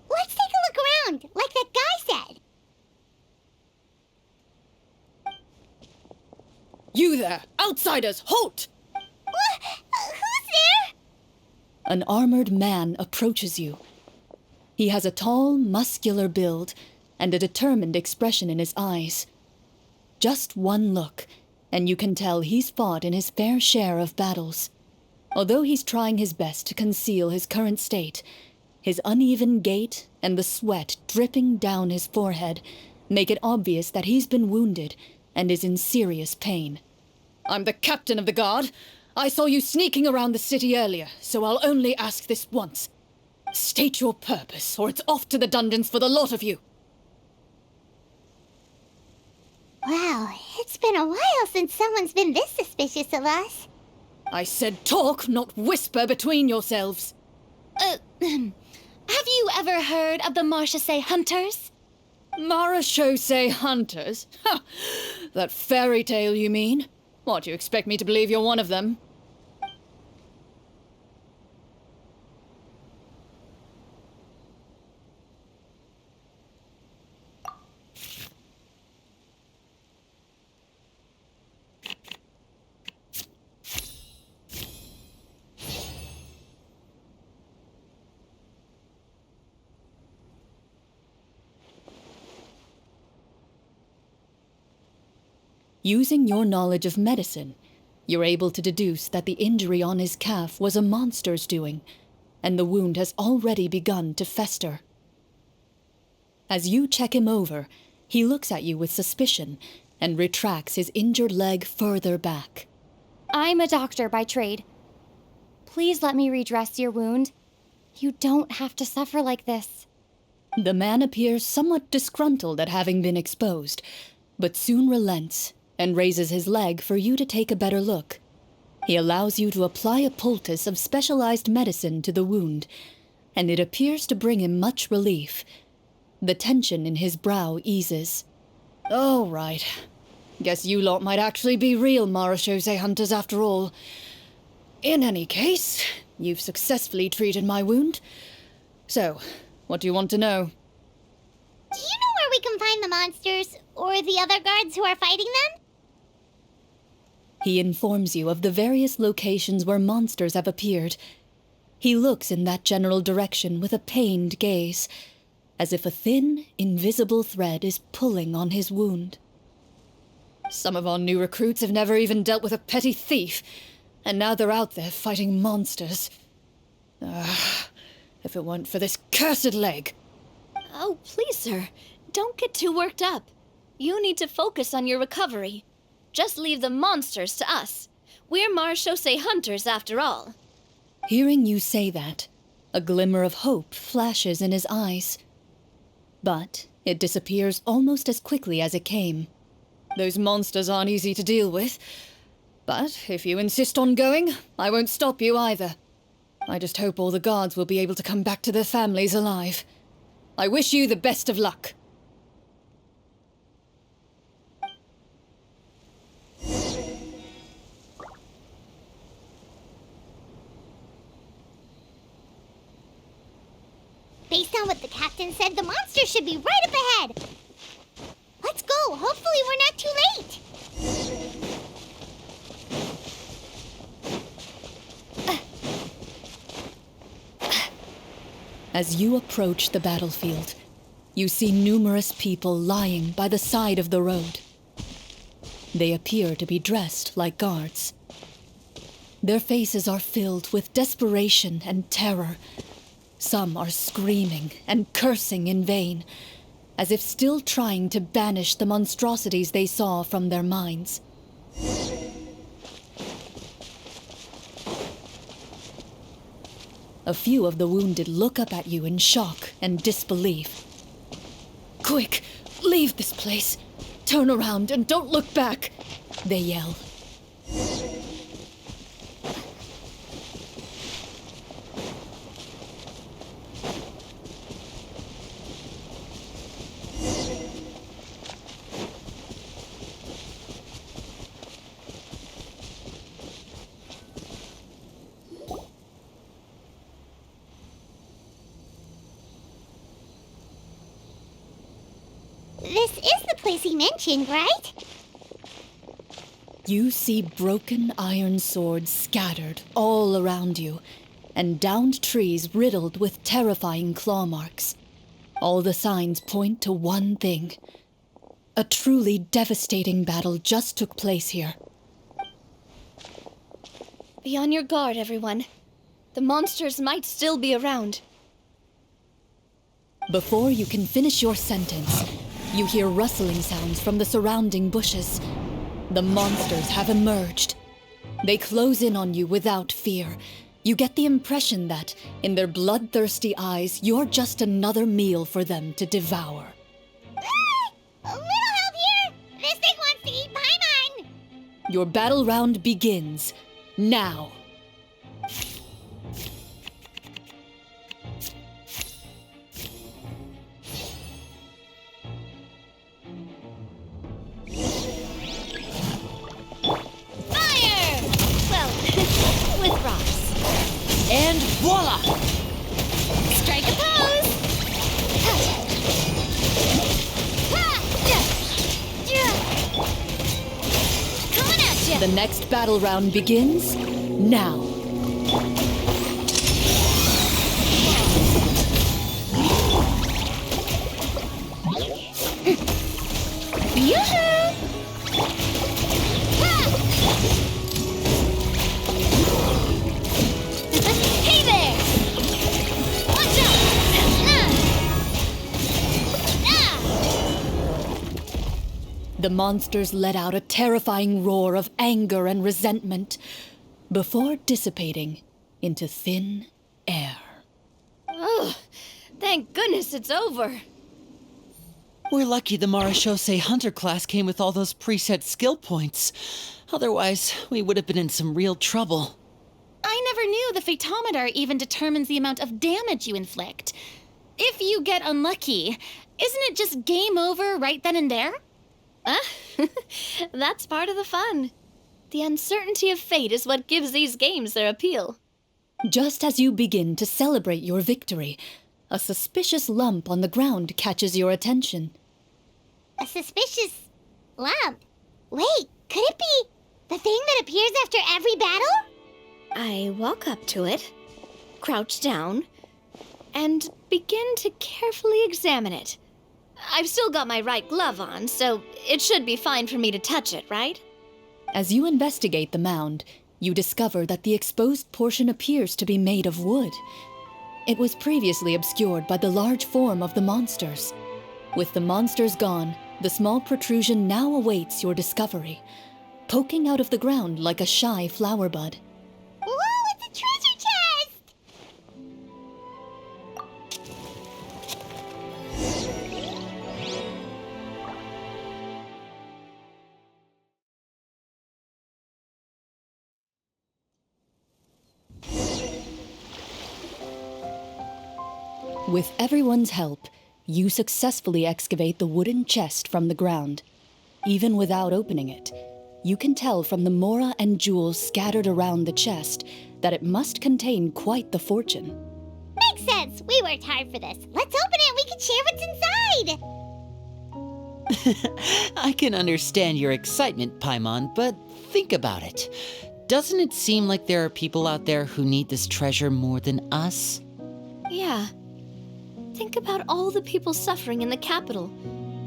Let's take a look around, like that guy said. You there! Outsiders, halt! Who's there? An armored man approaches you. He has a tall, muscular build and a determined expression in his eyes. Just one look, and you can tell he's fought in his fair share of battles. Although he's trying his best to conceal his current state, his uneven gait and the sweat dripping down his forehead make it obvious that he's been wounded and is in serious pain. I'm the captain of the guard. I saw you sneaking around the city earlier, so I'll only ask this once. State your purpose, or it's off to the dungeons for the lot of you. Wow, it's been a while since someone's been this suspicious of us. I said talk, not whisper between yourselves. Have you ever heard of the Marechaussee Hunters? Marechaussee Hunters? Ha! That fairy tale, you mean? What, you expect me to believe you're one of them? Using your knowledge of medicine, you're able to deduce that the injury on his calf was a monster's doing, and the wound has already begun to fester. As you check him over, he looks at you with suspicion and retracts his injured leg further back. I'm a doctor by trade. Please let me redress your wound. You don't have to suffer like this. The man appears somewhat disgruntled at having been exposed, but soon relents and raises his leg for you to take a better look. He allows you to apply a poultice of specialized medicine to the wound, and it appears to bring him much relief. The tension in his brow eases. All right. Guess you lot might actually be real Marechaussee Hunters after all. In any case, you've successfully treated my wound. So, what do you want to know? Do you know where we can find the monsters, or the other guards who are fighting them? He informs you of the various locations where monsters have appeared. He looks in that general direction with a pained gaze. as if a thin, invisible thread is pulling on his wound. Some of our new recruits have never even dealt with a petty thief, and now they're out there fighting monsters. If it weren't for this cursed leg. Oh, please, sir. Don't get too worked up. You need to focus on your recovery. Just leave the monsters to us. We're marechaussee hunters, after all. Hearing you say that, a glimmer of hope flashes in his eyes. But it disappears almost as quickly as it came. Those monsters aren't easy to deal with. But if you insist on going, I won't stop you either. I just hope all the guards will be able to come back to their families alive. I wish you the best of luck. Based on what the captain said, the monster should be right up ahead. Let's go. Hopefully we're not too late. As you approach the battlefield, you see numerous people lying by the side of the road. They appear to be dressed like guards. Their faces are filled with desperation and terror. Some are screaming and cursing in vain, as if still trying to banish the monstrosities they saw from their minds. A few of the wounded look up at you in shock and disbelief. "Quick, leave this place. Turn around and don't look back," they yell. This is the place he mentioned, right? You see broken iron swords scattered all around you, and downed trees riddled with terrifying claw marks. All the signs point to one thing. A truly devastating battle just took place here. Be on your guard, everyone. The monsters might still be around. Before you can finish your sentence, you hear rustling sounds from the surrounding bushes. The monsters have emerged. They close in on you without fear. You get the impression that, in their bloodthirsty eyes, you're just another meal for them to devour. A little help here! This thing wants to eat Paimon! Your battle round begins now. With rocks. And voila! Strike a pose! Coming at ya! The next battle round begins now. Yoo-hoo! Hey there! Watch out! The monsters let out a terrifying roar of anger and resentment before dissipating into thin air. Oh, thank goodness it's over. We're lucky the marechaussee hunter class came with all those preset skill points. Otherwise, we would have been in some real trouble. I never knew the photometer even determines the amount of damage you inflict. If you get unlucky, isn't it just game over right then and there? That's part of the fun. The uncertainty of fate is what gives these games their appeal. Just as you begin to celebrate your victory, a suspicious lump on the ground catches your attention. A suspicious lump. Wait, could it be the thing that appears after every battle? I walk up to it, crouch down, and begin to carefully examine it. I've still got my right glove on, so it should be fine for me to touch it, right? As you investigate the mound, you discover that the exposed portion appears to be made of wood. It was previously obscured by the large form of the monsters. With the monsters gone, the small protrusion now awaits your discovery, poking out of the ground like a shy flower bud. Whoa, it's a treasure chest! With everyone's help, you successfully excavate the wooden chest from the ground. Even without opening it, you can tell from the mora and jewels scattered around the chest that it must contain quite the fortune. Makes sense. We worked hard for this. Let's open it and we can share what's inside. I can understand your excitement, Paimon, but think about it. Doesn't it seem like there are people out there who need this treasure more than us? Yeah. Think about all the people suffering in the capital,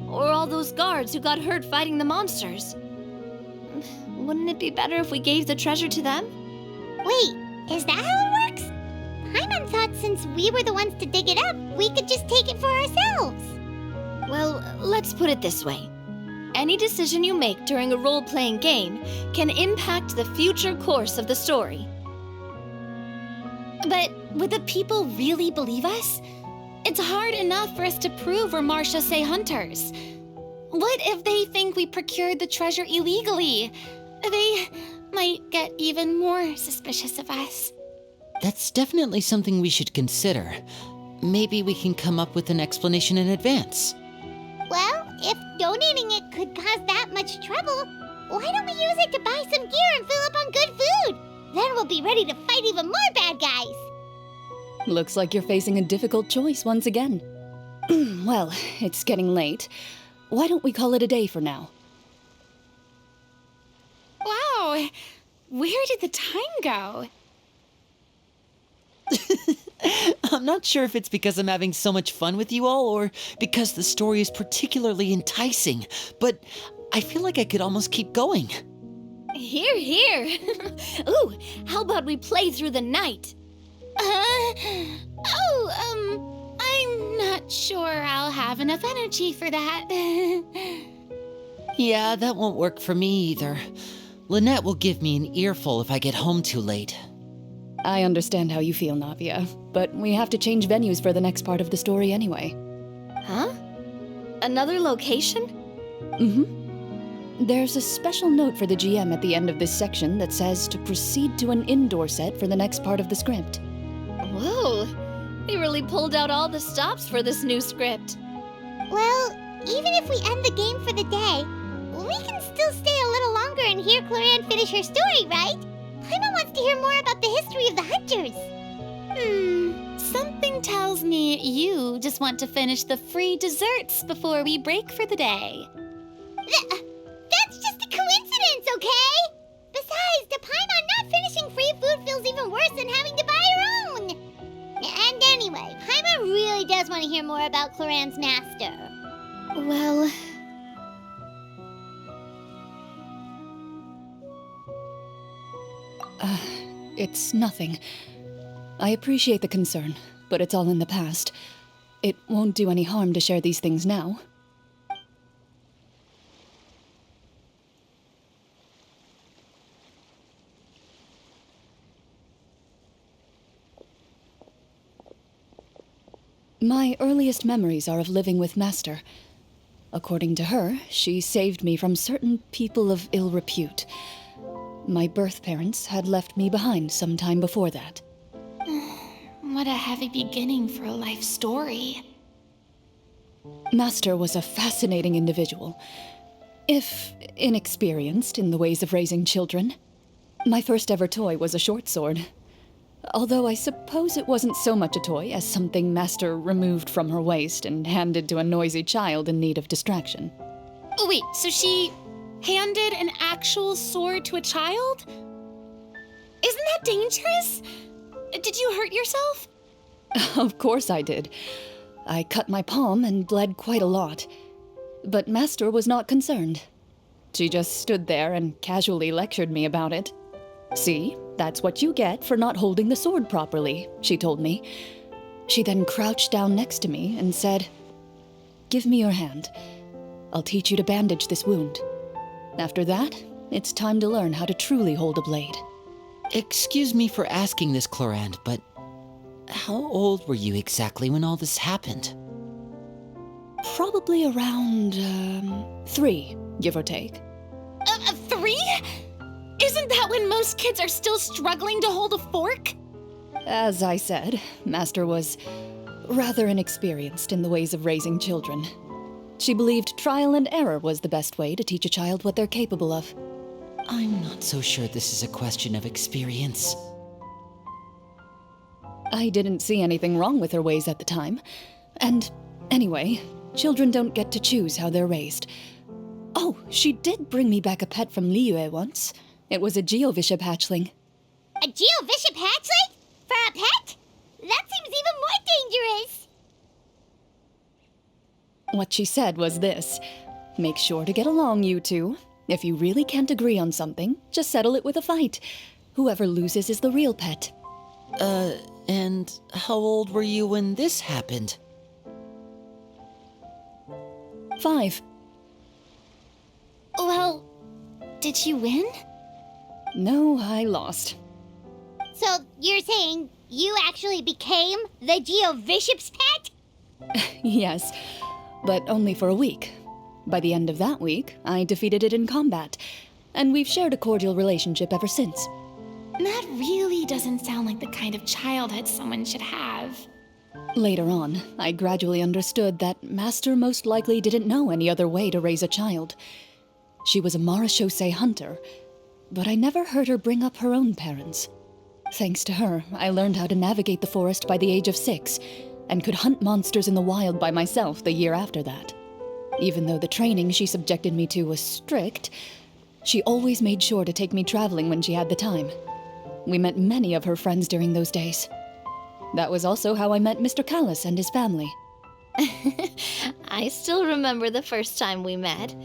or all those guards who got hurt fighting the monsters. Wouldn't it be better if we gave the treasure to them? Wait, is that how it works? Paimon thought since we were the ones to dig it up, we could just take it for ourselves. Well, let's put it this way. Any decision you make during a role-playing game can impact the future course of the story. But would the people really believe us? It's hard enough for us to prove we're Marchese hunters. What if they think we procured the treasure illegally? They might get even more suspicious of us. That's definitely something we should consider. Maybe we can come up with an explanation in advance. Well, if donating it could cause that much trouble, why don't we use it to buy some gear and fill up on good food? Then we'll be ready to fight even more bad guys. Looks like you're facing a difficult choice once again. Well, it's getting late. Why don't we call it a day for now? Wow, where did the time go? I'm not sure if it's because I'm having so much fun with you all or because the story is particularly enticing, but I feel like I could almost keep going. Hear, hear. Ooh, how about we play through the night? I'm not sure I'll have enough energy for that. Yeah, that won't work for me either. Lynette will give me an earful if I get home too late. I understand how you feel, Navia, but we have to change venues for the next part of the story anyway. Huh? Another location? Mm-hmm. There's a special note for the GM at the end of this section that says to proceed to an indoor set for the next part of the script. Whoa, they really pulled out all the stops for this new script. Well, even if we end the game for the day, we can still stay a little longer and hear Clorinde finish her story, right? Paimon wants to hear more about the history of the hunters. Something tells me you just want to finish the free desserts before we break for the day. That's just a coincidence, okay? Besides, to Paimon, not finishing free food feels even worse than having to buy her own. And anyway, Paimon really does want to hear more about Clorinde's master. Well... It's nothing. I appreciate the concern, but it's all in the past. It won't do any harm to share these things now. My earliest memories are of living with Master. According to her, she saved me from certain people of ill repute. My birth parents had left me behind some time before that. What a heavy beginning for a life story. Master was a fascinating individual, if inexperienced in the ways of raising children. My first ever toy was a short sword. Although I suppose it wasn't so much a toy as something Master removed from her waist and handed to a noisy child in need of distraction. Oh, wait, so she handed an actual sword to a child? Isn't that dangerous? Did you hurt yourself? Of course I did. I cut my palm and bled quite a lot. But Master was not concerned. She just stood there and casually lectured me about it. "See, that's what you get for not holding the sword properly," she told me. She then crouched down next to me and said, "Give me your hand. I'll teach you to bandage this wound. After that, it's time to learn how to truly hold a blade." Excuse me for asking this, Clorinde, but how old were you exactly when all this happened? Probably around, 3, give or take. 3? Isn't that when most kids are still struggling to hold a fork? As I said, Master was rather inexperienced in the ways of raising children. She believed trial and error was the best way to teach a child what they're capable of. I'm not so sure this is a question of experience. I didn't see anything wrong with her ways at the time. And anyway, children don't get to choose how they're raised. Oh, she did bring me back a pet from Liyue once. It was a Geovishap hatchling. A Geovishap hatchling? For a pet? That seems even more dangerous. What she said was this: "Make sure to get along, you two. If you really can't agree on something, just settle it with a fight. Whoever loses is the real pet." And how old were you when this happened? 5. Well, did you win? No, I lost. So you're saying you actually became the Geovishap's pet? Yes, but only for a week. By the end of that week, I defeated it in combat, and we've shared a cordial relationship ever since. That really doesn't sound like the kind of childhood someone should have. Later on, I gradually understood that Master most likely didn't know any other way to raise a child. She was a marechaussee hunter, but I never heard her bring up her own parents. Thanks to her, I learned how to navigate the forest by the age of 6, and could hunt monsters in the wild by myself the year after that. Even though the training she subjected me to was strict, she always made sure to take me traveling when she had the time. We met many of her friends during those days. That was also how I met Mr. Callis and his family. I still remember the first time we met.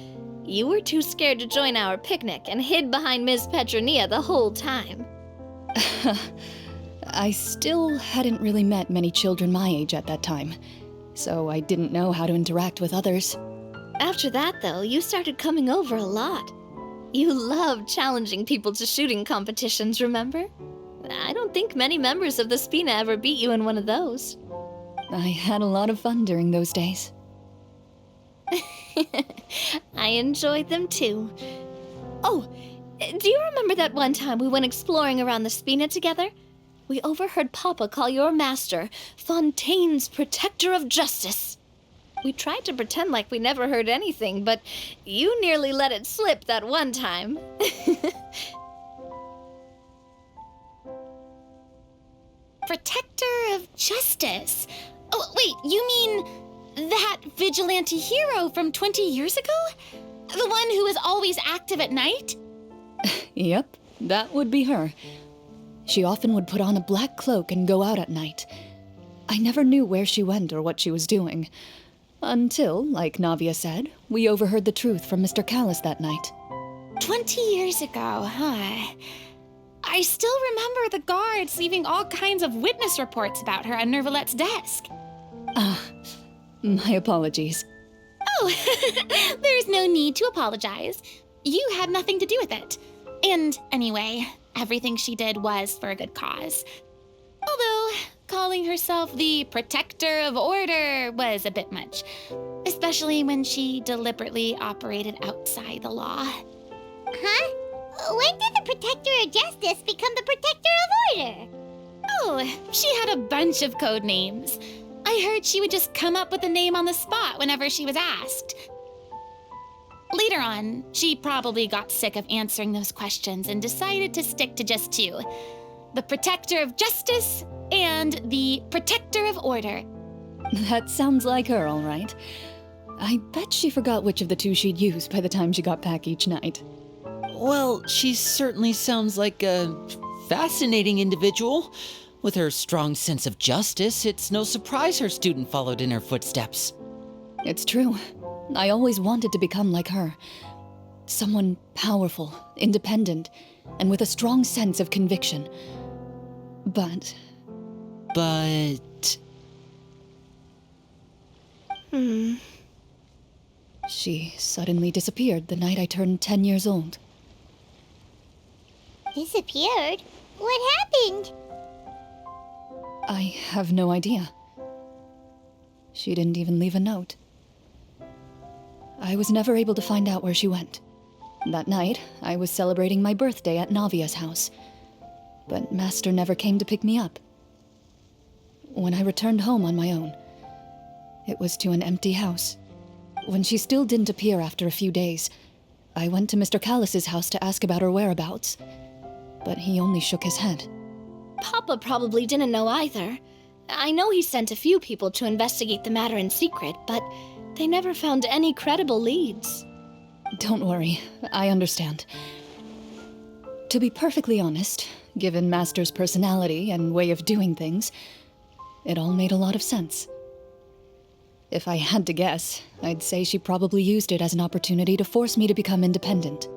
You were too scared to join our picnic and hid behind Miss Petronia the whole time. I still hadn't really met many children my age at that time, so I didn't know how to interact with others. After that, though, you started coming over a lot. You loved challenging people to shooting competitions, remember? I don't think many members of the Spina ever beat you in one of those. I had a lot of fun during those days. I enjoyed them too. Oh, do you remember that one time we went exploring around the Spina together? We overheard Papa call your master Fontaine's Protector of Justice. We tried to pretend like we never heard anything, but you nearly let it slip that one time. Protector of Justice? Oh, wait, you mean that vigilante hero from 20 years ago? The one who was always active at night? Yep, that would be her. She often would put on a black cloak and go out at night. I never knew where she went or what she was doing. Until, like Navia said, we overheard the truth from Mr. Callis that night. 20 years ago, huh? I still remember the guards leaving all kinds of witness reports about her on Nervalette's desk. My apologies. Oh, there's no need to apologize. You had nothing to do with it. And anyway, everything she did was for a good cause. Although, calling herself the Protector of Order was a bit much, especially when she deliberately operated outside the law. Huh? When did the Protector of Justice become the Protector of Order? Oh, she had a bunch of code names. I heard she would just come up with a name on the spot whenever she was asked. Later on, she probably got sick of answering those questions and decided to stick to just 2. The Protector of Justice and the Protector of Order. That sounds like her, all right. I bet she forgot which of the 2 she'd use by the time she got back each night. Well, she certainly sounds like a fascinating individual. With her strong sense of justice, it's no surprise her student followed in her footsteps. It's true. I always wanted to become like her. Someone powerful, independent, and with a strong sense of conviction. But... She suddenly disappeared the night I turned 10 years old. Disappeared? What happened? I have no idea. She didn't even leave a note. I was never able to find out where she went. That night, I was celebrating my birthday at Navia's house, but Master never came to pick me up. When I returned home on my own, it was to an empty house. When she still didn't appear after a few days, I went to Mr. Callus's house to ask about her whereabouts, but he only shook his head. Papa probably didn't know either. I know he sent a few people to investigate the matter in secret, but they never found any credible leads. Don't worry, I understand. To be perfectly honest, given Master's personality and way of doing things, it all made a lot of sense. If I had to guess, I'd say she probably used it as an opportunity to force me to become independent.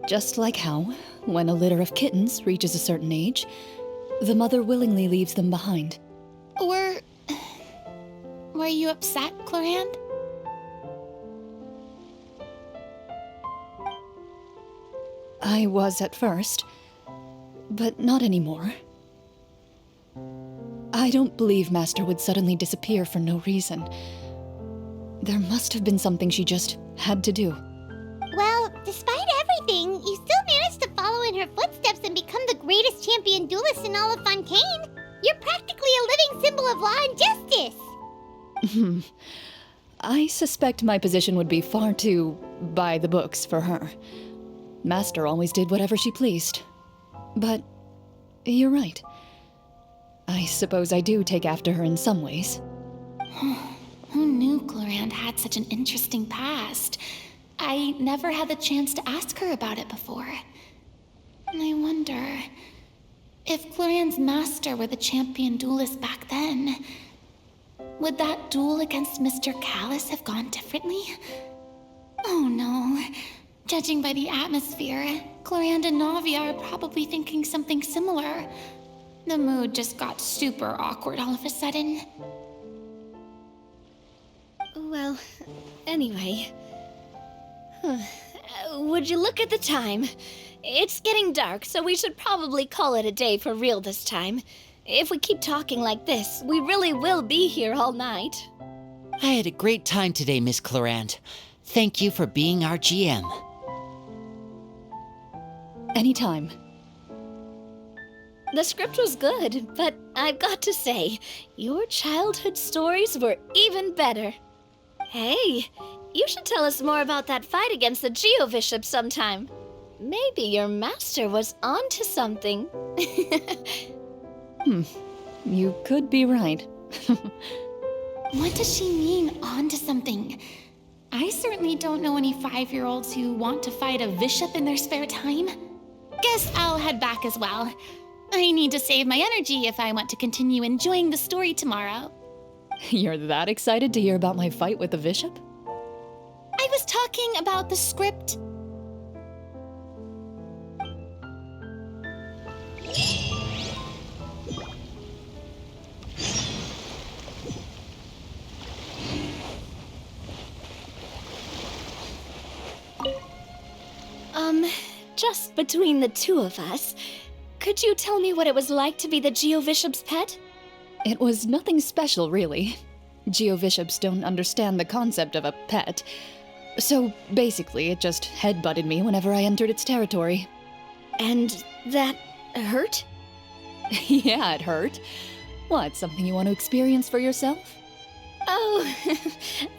Just like how, when a litter of kittens reaches a certain age, the mother willingly leaves them behind. Were you upset, Clorinde? I was at first, but not anymore. I don't believe Master would suddenly disappear for no reason. There must have been something she just had to do. Well, despite everything, you still managed to follow in her footsteps and become the greatest champion duelist in all of Fontaine. You're practically a living symbol of law and justice. I suspect my position would be far too by the books for her. Master always did whatever she pleased. But you're right. I suppose I do take after her in some ways. Who knew Clorinde had such an interesting past? I never had the chance to ask her about it before. And I wonder, if Clorinde's master were the champion duelist back then, would that duel against Mr. Callus have gone differently? Oh no. Judging by the atmosphere, Clorinde and Navia are probably thinking something similar. The mood just got super awkward all of a sudden. Well, anyway. Would you look at the time? It's getting dark, so we should probably call it a day for real this time. If we keep talking like this, we really will be here all night. I had a great time today, Miss Clorinde. Thank you for being our GM. Anytime. The script was good, but I've got to say, your childhood stories were even better. Hey, you should tell us more about that fight against the Geo-Bishop sometime. Maybe your master was onto something. You could be right. What does she mean, onto something? I certainly don't know any 5-year-olds who want to fight a bishop in their spare time. Guess I'll head back as well. I need to save my energy if I want to continue enjoying the story tomorrow. You're that excited to hear about my fight with the bishop? I was talking about the script. Just between the two of us, could you tell me what it was like to be the Geo-Bishop's pet? It was nothing special, really. Geo-Bishops don't understand the concept of a pet. So, basically, it just headbutted me whenever I entered its territory. And that hurt? Yeah, it hurt. What, something you want to experience for yourself? Oh,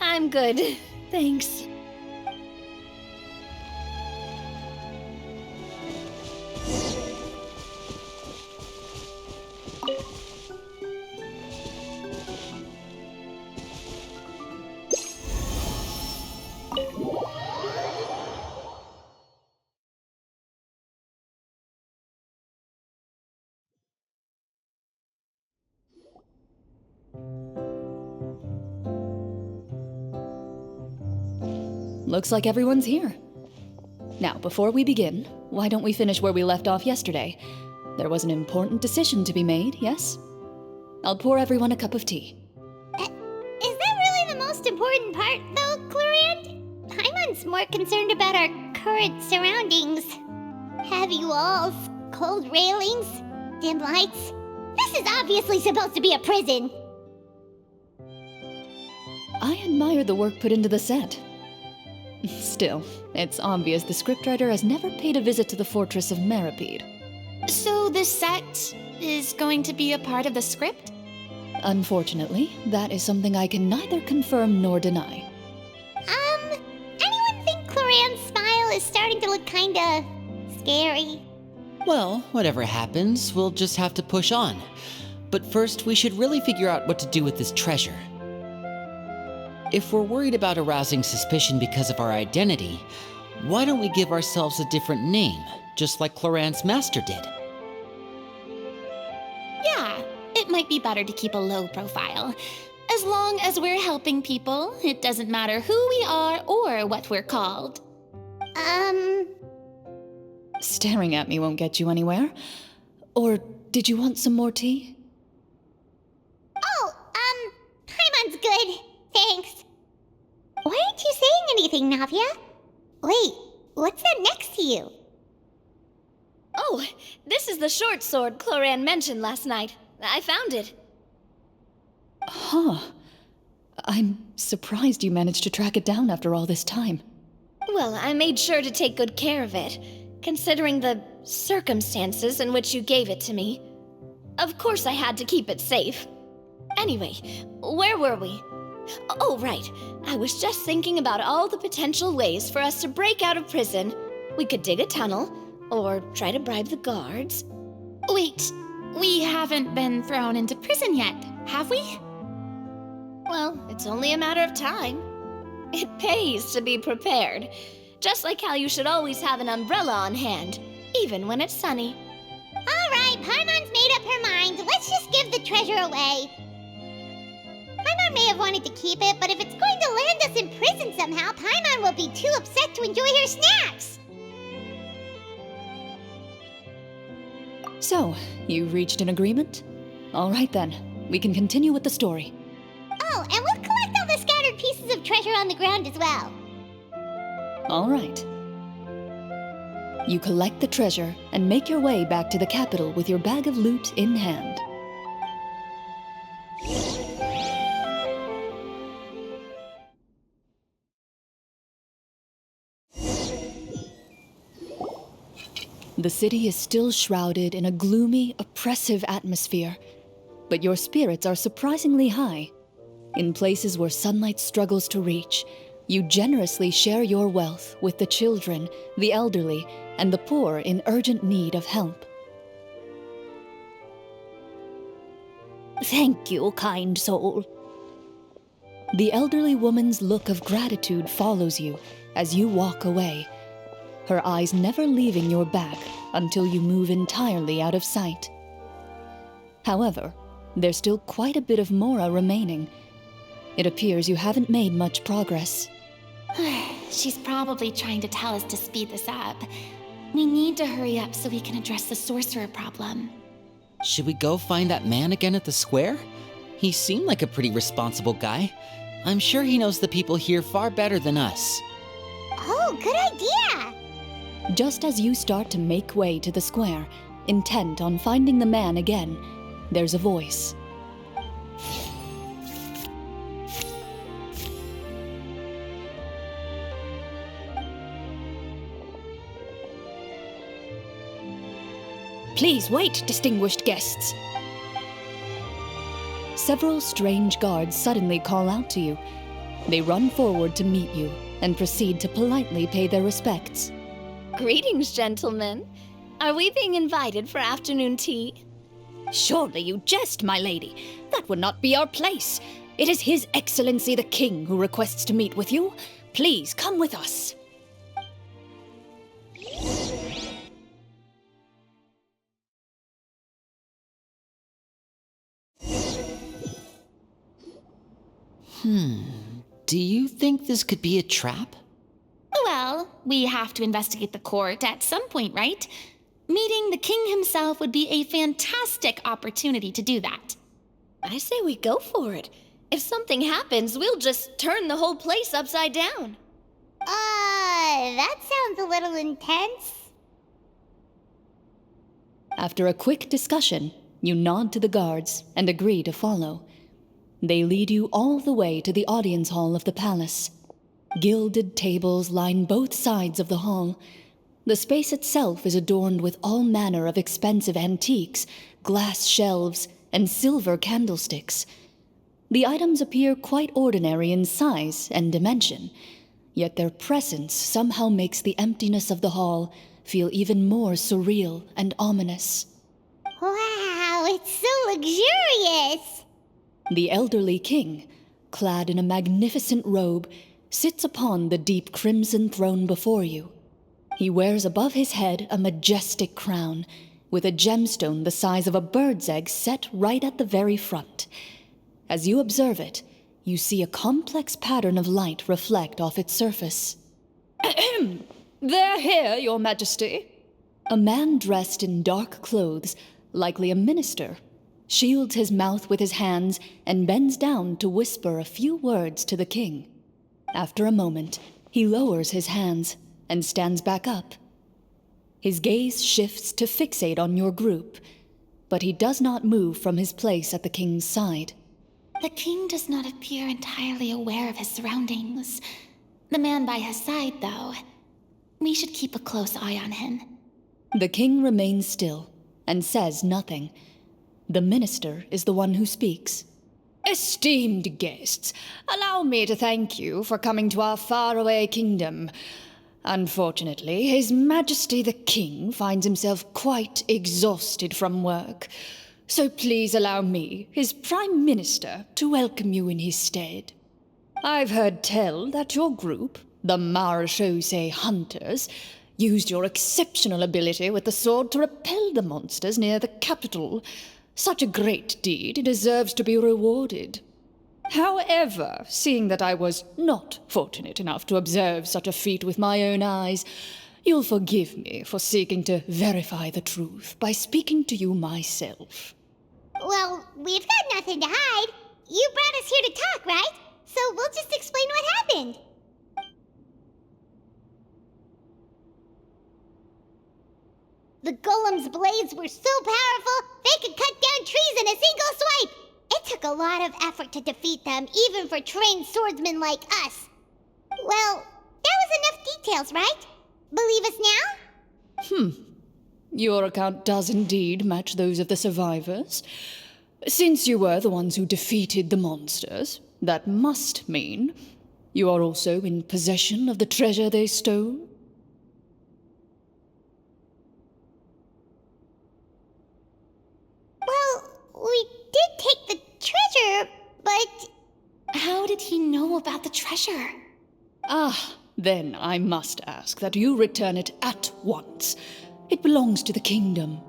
I'm good. Thanks. looks like everyone's here. Now, before we begin, why don't we finish where we left off yesterday? There was an important decision to be made, yes? I'll pour everyone a cup of tea. Is that really the most important part, though, Clorinde? Paimon's more concerned about our current surroundings. Heavy walls, cold railings, dim lights. This is obviously supposed to be a prison. I admire the work put into the set. Still, it's obvious the scriptwriter has never paid a visit to the fortress of Rappeia. So the set is going to be a part of the script? Unfortunately, that is something I can neither confirm nor deny. Anyone think Clorinde's smile is starting to look kinda scary? Well, whatever happens, we'll just have to push on. But first, we should really figure out what to do with this treasure. If we're worried about arousing suspicion because of our identity, why don't we give ourselves a different name, just like Clorinde's master did? Yeah, it might be better to keep a low profile. As long as we're helping people, it doesn't matter who we are or what we're called. Staring at me won't get you anywhere. Or did you want some more tea? Oh, Paimon's good. Thanks. Why aren't you saying anything, Navia? Wait, what's that next to you? Oh, this is the short sword Clorinde mentioned last night. I found it. Huh. I'm surprised you managed to track it down after all this time. Well, I made sure to take good care of it, considering the circumstances in which you gave it to me. Of course I had to keep it safe. Anyway, where were we? Oh, right. I was just thinking about all the potential ways for us to break out of prison. We could dig a tunnel, or try to bribe the guards. Wait, we haven't been thrown into prison yet, have we? Well, it's only a matter of time. It pays to be prepared. Just like how you should always have an umbrella on hand, even when it's sunny. All right, Paimon's made up her mind. Let's just give the treasure away. Paimon may have wanted to keep it, but if it's going to land us in prison somehow, Paimon will be too upset to enjoy her snacks. So, you reached an agreement? All right then, we can continue with the story. Oh, and we'll collect all the scattered pieces of treasure on the ground as well. All right. You collect the treasure and make your way back to the capital with your bag of loot in hand. The city is still shrouded in a gloomy, oppressive atmosphere, but your spirits are surprisingly high. In places where sunlight struggles to reach, you generously share your wealth with the children, the elderly, and the poor in urgent need of help. Thank you, kind soul. The elderly woman's look of gratitude follows you as you walk away, her eyes never leaving your back until you move entirely out of sight. However, there's still quite a bit of Mora remaining. It appears you haven't made much progress. She's probably trying to tell us to speed this up. We need to hurry up so we can address the sorcerer problem. Should we go find that man again at the square? He seemed like a pretty responsible guy. I'm sure he knows the people here far better than us. Oh, good idea! Just as you start to make way to the square, intent on finding the man again, there's a voice. Please wait, distinguished guests. Several strange guards suddenly call out to you. They run forward to meet you and proceed to politely pay their respects. Greetings, gentlemen. Are we being invited for afternoon tea? Surely you jest, my lady. That would not be our place. It is His Excellency the King who requests to meet with you. Please come with us. Do you think this could be a trap? we have to investigate the court at some point, right? Meeting the king himself would be a fantastic opportunity to do that. I say we go for it. If something happens, we'll just turn the whole place upside down. That sounds a little intense. After a quick discussion, you nod to the guards and agree to follow. They lead you all the way to the audience hall of the palace. Gilded tables line both sides of the hall. The space itself is adorned with all manner of expensive antiques, glass shelves, and silver candlesticks. The items appear quite ordinary in size and dimension, yet their presence somehow makes the emptiness of the hall feel even more surreal and ominous. Wow, it's so luxurious! The elderly king, clad in a magnificent robe, sits upon the deep crimson throne before you. He wears above his head a majestic crown, with a gemstone the size of a bird's egg set right at the very front. As you observe it, you see a complex pattern of light reflect off its surface. They're here, Your Majesty. A man dressed in dark clothes, likely a minister, shields his mouth with his hands and bends down to whisper a few words to the king. After a moment, he lowers his hands and stands back up. His gaze shifts to fixate on your group, but he does not move from his place at the king's side. The king does not appear entirely aware of his surroundings. The man by his side, though, we should keep a close eye on him. The king remains still and says nothing. The minister is the one who speaks. Esteemed guests, allow me to thank you for coming to our faraway kingdom. Unfortunately, His Majesty the King finds himself quite exhausted from work. So please allow me, his Prime Minister, to welcome you in his stead. I've heard tell that your group, the Marechaussee Hunters, used your exceptional ability with the sword to repel the monsters near the capital. Such a great deed deserves to be rewarded. However, seeing that I was not fortunate enough to observe such a feat with my own eyes, you'll forgive me for seeking to verify the truth by speaking to you myself. Well, we've got nothing to hide. You brought us here to talk, right? So we'll just explain what happened. The golem's blades were so powerful, they could cut down trees in a single swipe. It took a lot of effort to defeat them, even for trained swordsmen like us. Well, there was enough details, right? Believe us now? Your account does indeed match those of the survivors. Since you were the ones who defeated the monsters, that must mean you are also in possession of the treasure they stole? Well, we did take the treasure, but... How did he know about the treasure? Then I must ask that you return it at once. It belongs to the kingdom.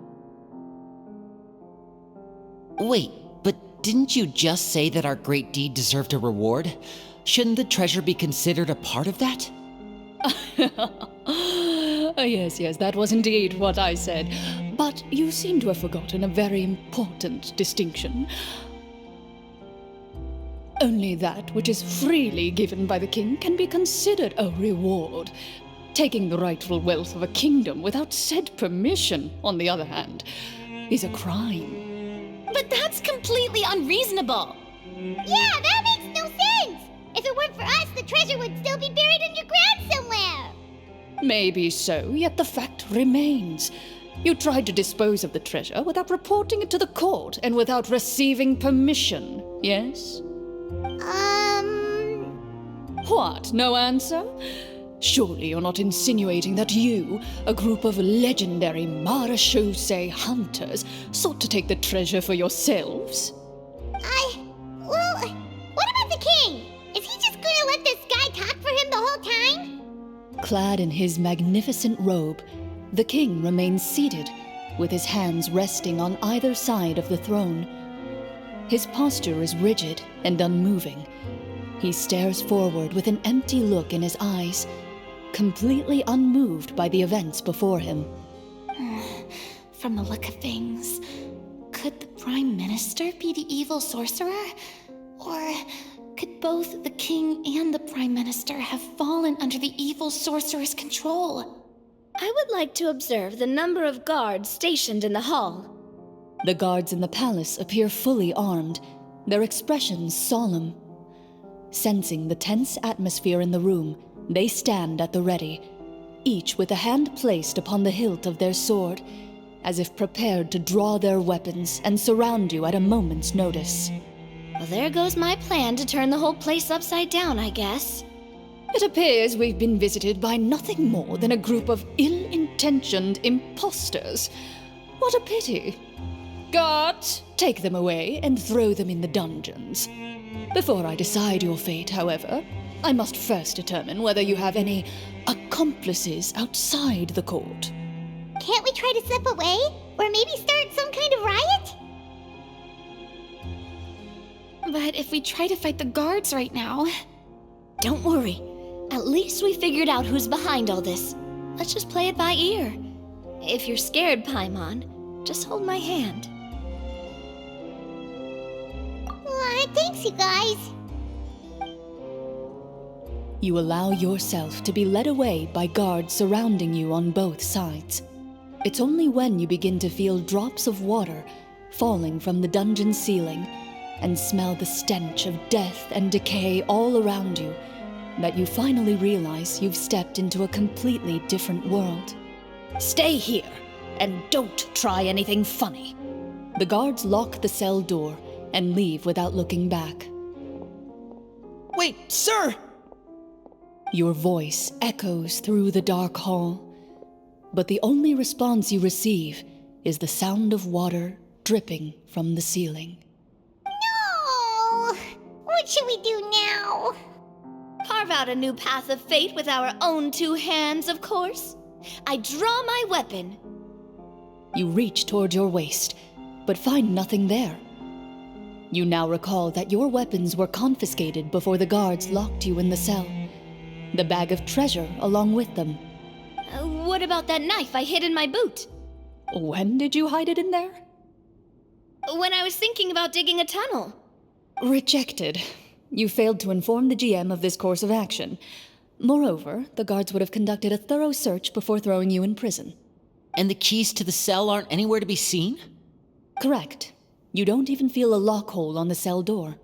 Wait, but didn't you just say that our great deed deserved a reward? Shouldn't the treasure be considered a part of that? Yes, that was indeed what I said. But you seem to have forgotten a very important distinction. Only that which is freely given by the king can be considered a reward. Taking the rightful wealth of a kingdom without said permission, on the other hand, is a crime. But that's completely unreasonable. Yeah, that makes no sense! If it weren't for us, the treasure would still be buried underground somewhere! Maybe so, yet the fact remains. You tried to dispose of the treasure without reporting it to the court and without receiving permission, yes? What, no answer? Surely you're not insinuating that you, a group of legendary Marechaussee hunters, sought to take the treasure for yourselves? Well, what about the king? Is he just gonna let this guy talk for him the whole time? Clad in his magnificent robe, the king remains seated, with his hands resting on either side of the throne. His posture is rigid and unmoving. He stares forward with an empty look in his eyes, completely unmoved by the events before him. From the look of things, could the Prime Minister be the evil sorcerer? Or could both the King and the Prime Minister have fallen under the evil sorcerer's control? I would like to observe the number of guards stationed in the hall. The guards in the palace appear fully armed, their expressions solemn. Sensing the tense atmosphere in the room, they stand at the ready, each with a hand placed upon the hilt of their sword, as if prepared to draw their weapons and surround you at a moment's notice. Well, there goes my plan to turn the whole place upside down, I guess. It appears we've been visited by nothing more than a group of ill-intentioned imposters. What a pity. Guards, take them away and throw them in the dungeons. Before I decide your fate, however, I must first determine whether you have any accomplices outside the court. Can't we try to slip away? Or maybe start some kind of riot? But if we try to fight the guards right now... Don't worry. At least we figured out who's behind all this. Let's just play it by ear. If you're scared, Paimon, just hold my hand. Thanks, you guys. You allow yourself to be led away by guards surrounding you on both sides. It's only when you begin to feel drops of water falling from the dungeon ceiling and smell the stench of death and decay all around you that you finally realize you've stepped into a completely different world. Stay here, and don't try anything funny. The guards lock the cell door and leave without looking back. Wait, sir! Your voice echoes through the dark hall, but the only response you receive is the sound of water dripping from the ceiling. No! What should we do now? Carve out a new path of fate with our own two hands, of course. I draw my weapon. You reach toward your waist, but find nothing there. You now recall that your weapons were confiscated before the guards locked you in the cell. The bag of treasure along with them. What about that knife I hid in my boot? When did you hide it in there? When I was thinking about digging a tunnel. Rejected. You failed to inform the GM of this course of action. Moreover, the guards would have conducted a thorough search before throwing you in prison. And the keys to the cell aren't anywhere to be seen? Correct. You don't even feel a lock hole on the cell door.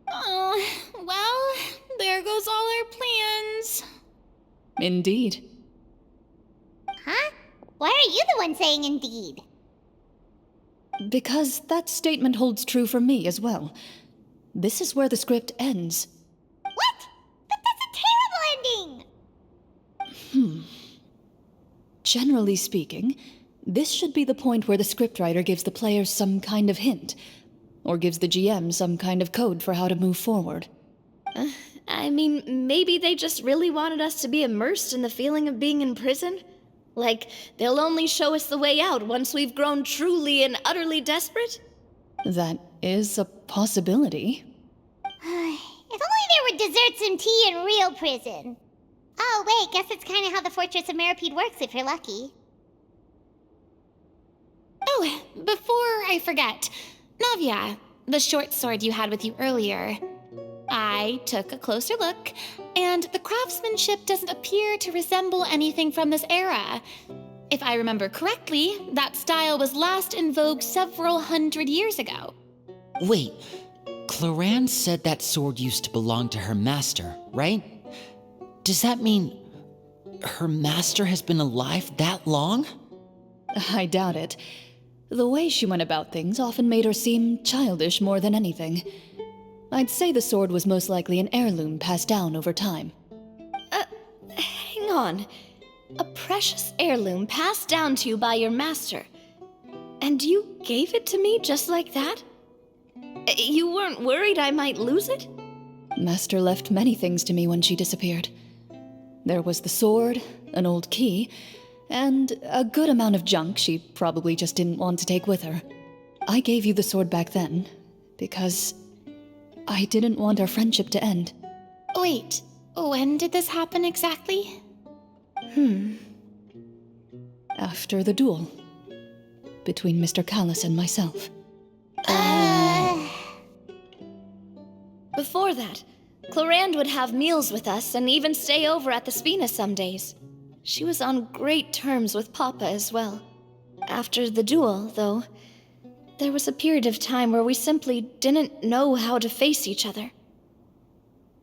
Oh, well, there goes all our plans. Indeed. Huh? Why are you the one saying indeed? Because that statement holds true for me as well. This is where the script ends. What? But that's a terrible ending! Generally speaking, this should be the point where the scriptwriter gives the players some kind of hint, or gives the GM some kind of code for how to move forward. I mean, maybe they just really wanted us to be immersed in the feeling of being in prison? Like, they'll only show us the way out once we've grown truly and utterly desperate? That is a possibility. If only there were desserts and tea in real prison. Oh, wait, guess it's kind of how the Fortress of Meripede works if you're lucky. Oh, before I forget, Navia, the short sword you had with you earlier. I took a closer look, and the craftsmanship doesn't appear to resemble anything from this era. If I remember correctly, that style was last in vogue several hundred years ago. Wait, Clorinde said that sword used to belong to her master, right? Does that mean her master has been alive that long? I doubt it. The way she went about things often made her seem childish more than anything. I'd say the sword was most likely an heirloom passed down over time. Hang on. A precious heirloom passed down to you by your master. And you gave it to me just like that? You weren't worried I might lose it? Master left many things to me when she disappeared. There was the sword, an old key, and a good amount of junk she probably just didn't want to take with her. I gave you the sword back then, because I didn't want our friendship to end. Wait, when did this happen exactly? After the duel between Mr. Callis and myself. Before that, Clorinde would have meals with us and even stay over at the Spina some days. She was on great terms with Papa as well. After the duel, though, there was a period of time where we simply didn't know how to face each other.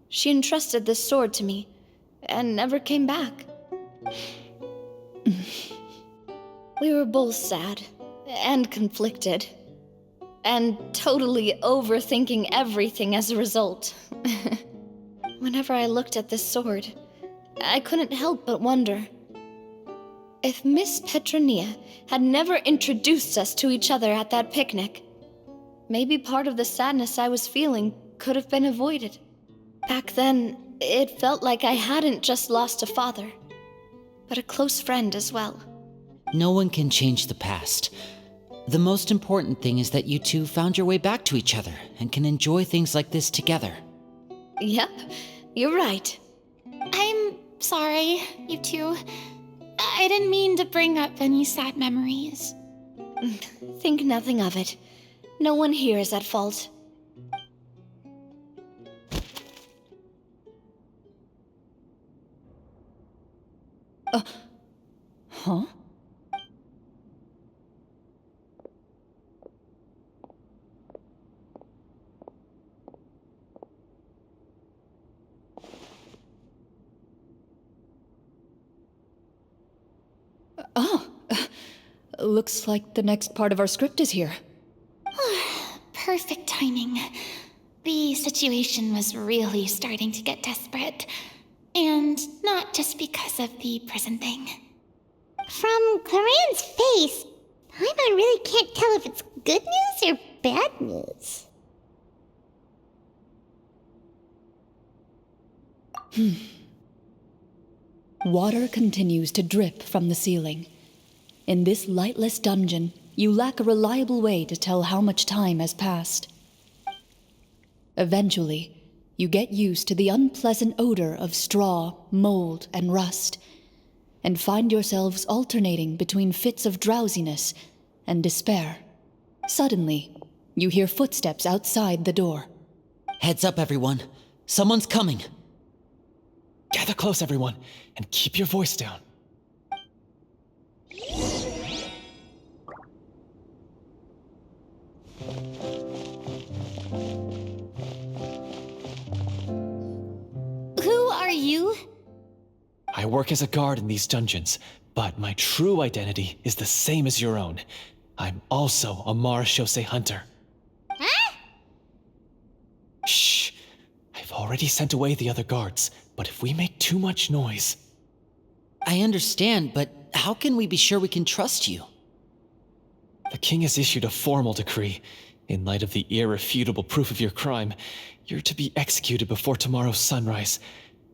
She entrusted this sword to me, and never came back. We were both sad, and conflicted, and totally overthinking everything as a result. Whenever I looked at this sword, I couldn't help but wonder if Miss Petronia had never introduced us to each other at that picnic. Maybe part of the sadness I was feeling could have been avoided. Back then, it felt like I hadn't just lost a father, but a close friend as well. No one can change the past. The most important thing is that you two found your way back to each other and can enjoy things like this together. Yep, you're right. I'm sorry, you two. I didn't mean to bring up any sad memories. Think nothing of it. No one here is at fault. Huh? Looks like the next part of our script is here. Perfect timing. The situation was really starting to get desperate. And not just because of the prison thing. From Clorinde's face, Paimon really can't tell if it's good news or bad news. Water continues to drip from the ceiling. In this lightless dungeon, you lack a reliable way to tell how much time has passed. Eventually, you get used to the unpleasant odor of straw, mold, and rust, and find yourselves alternating between fits of drowsiness and despair. Suddenly, you hear footsteps outside the door. Heads up, everyone. Someone's coming. Gather close, everyone, and keep your voice down. Who are you? I work as a guard in these dungeons, but my true identity is the same as your own. I'm also a marechaussee hunter. Huh? Shh! I've already sent away the other guards, but if we make too much noise... I understand, but how can we be sure we can trust you? The king has issued a formal decree. In light of the irrefutable proof of your crime, you're to be executed before tomorrow's sunrise.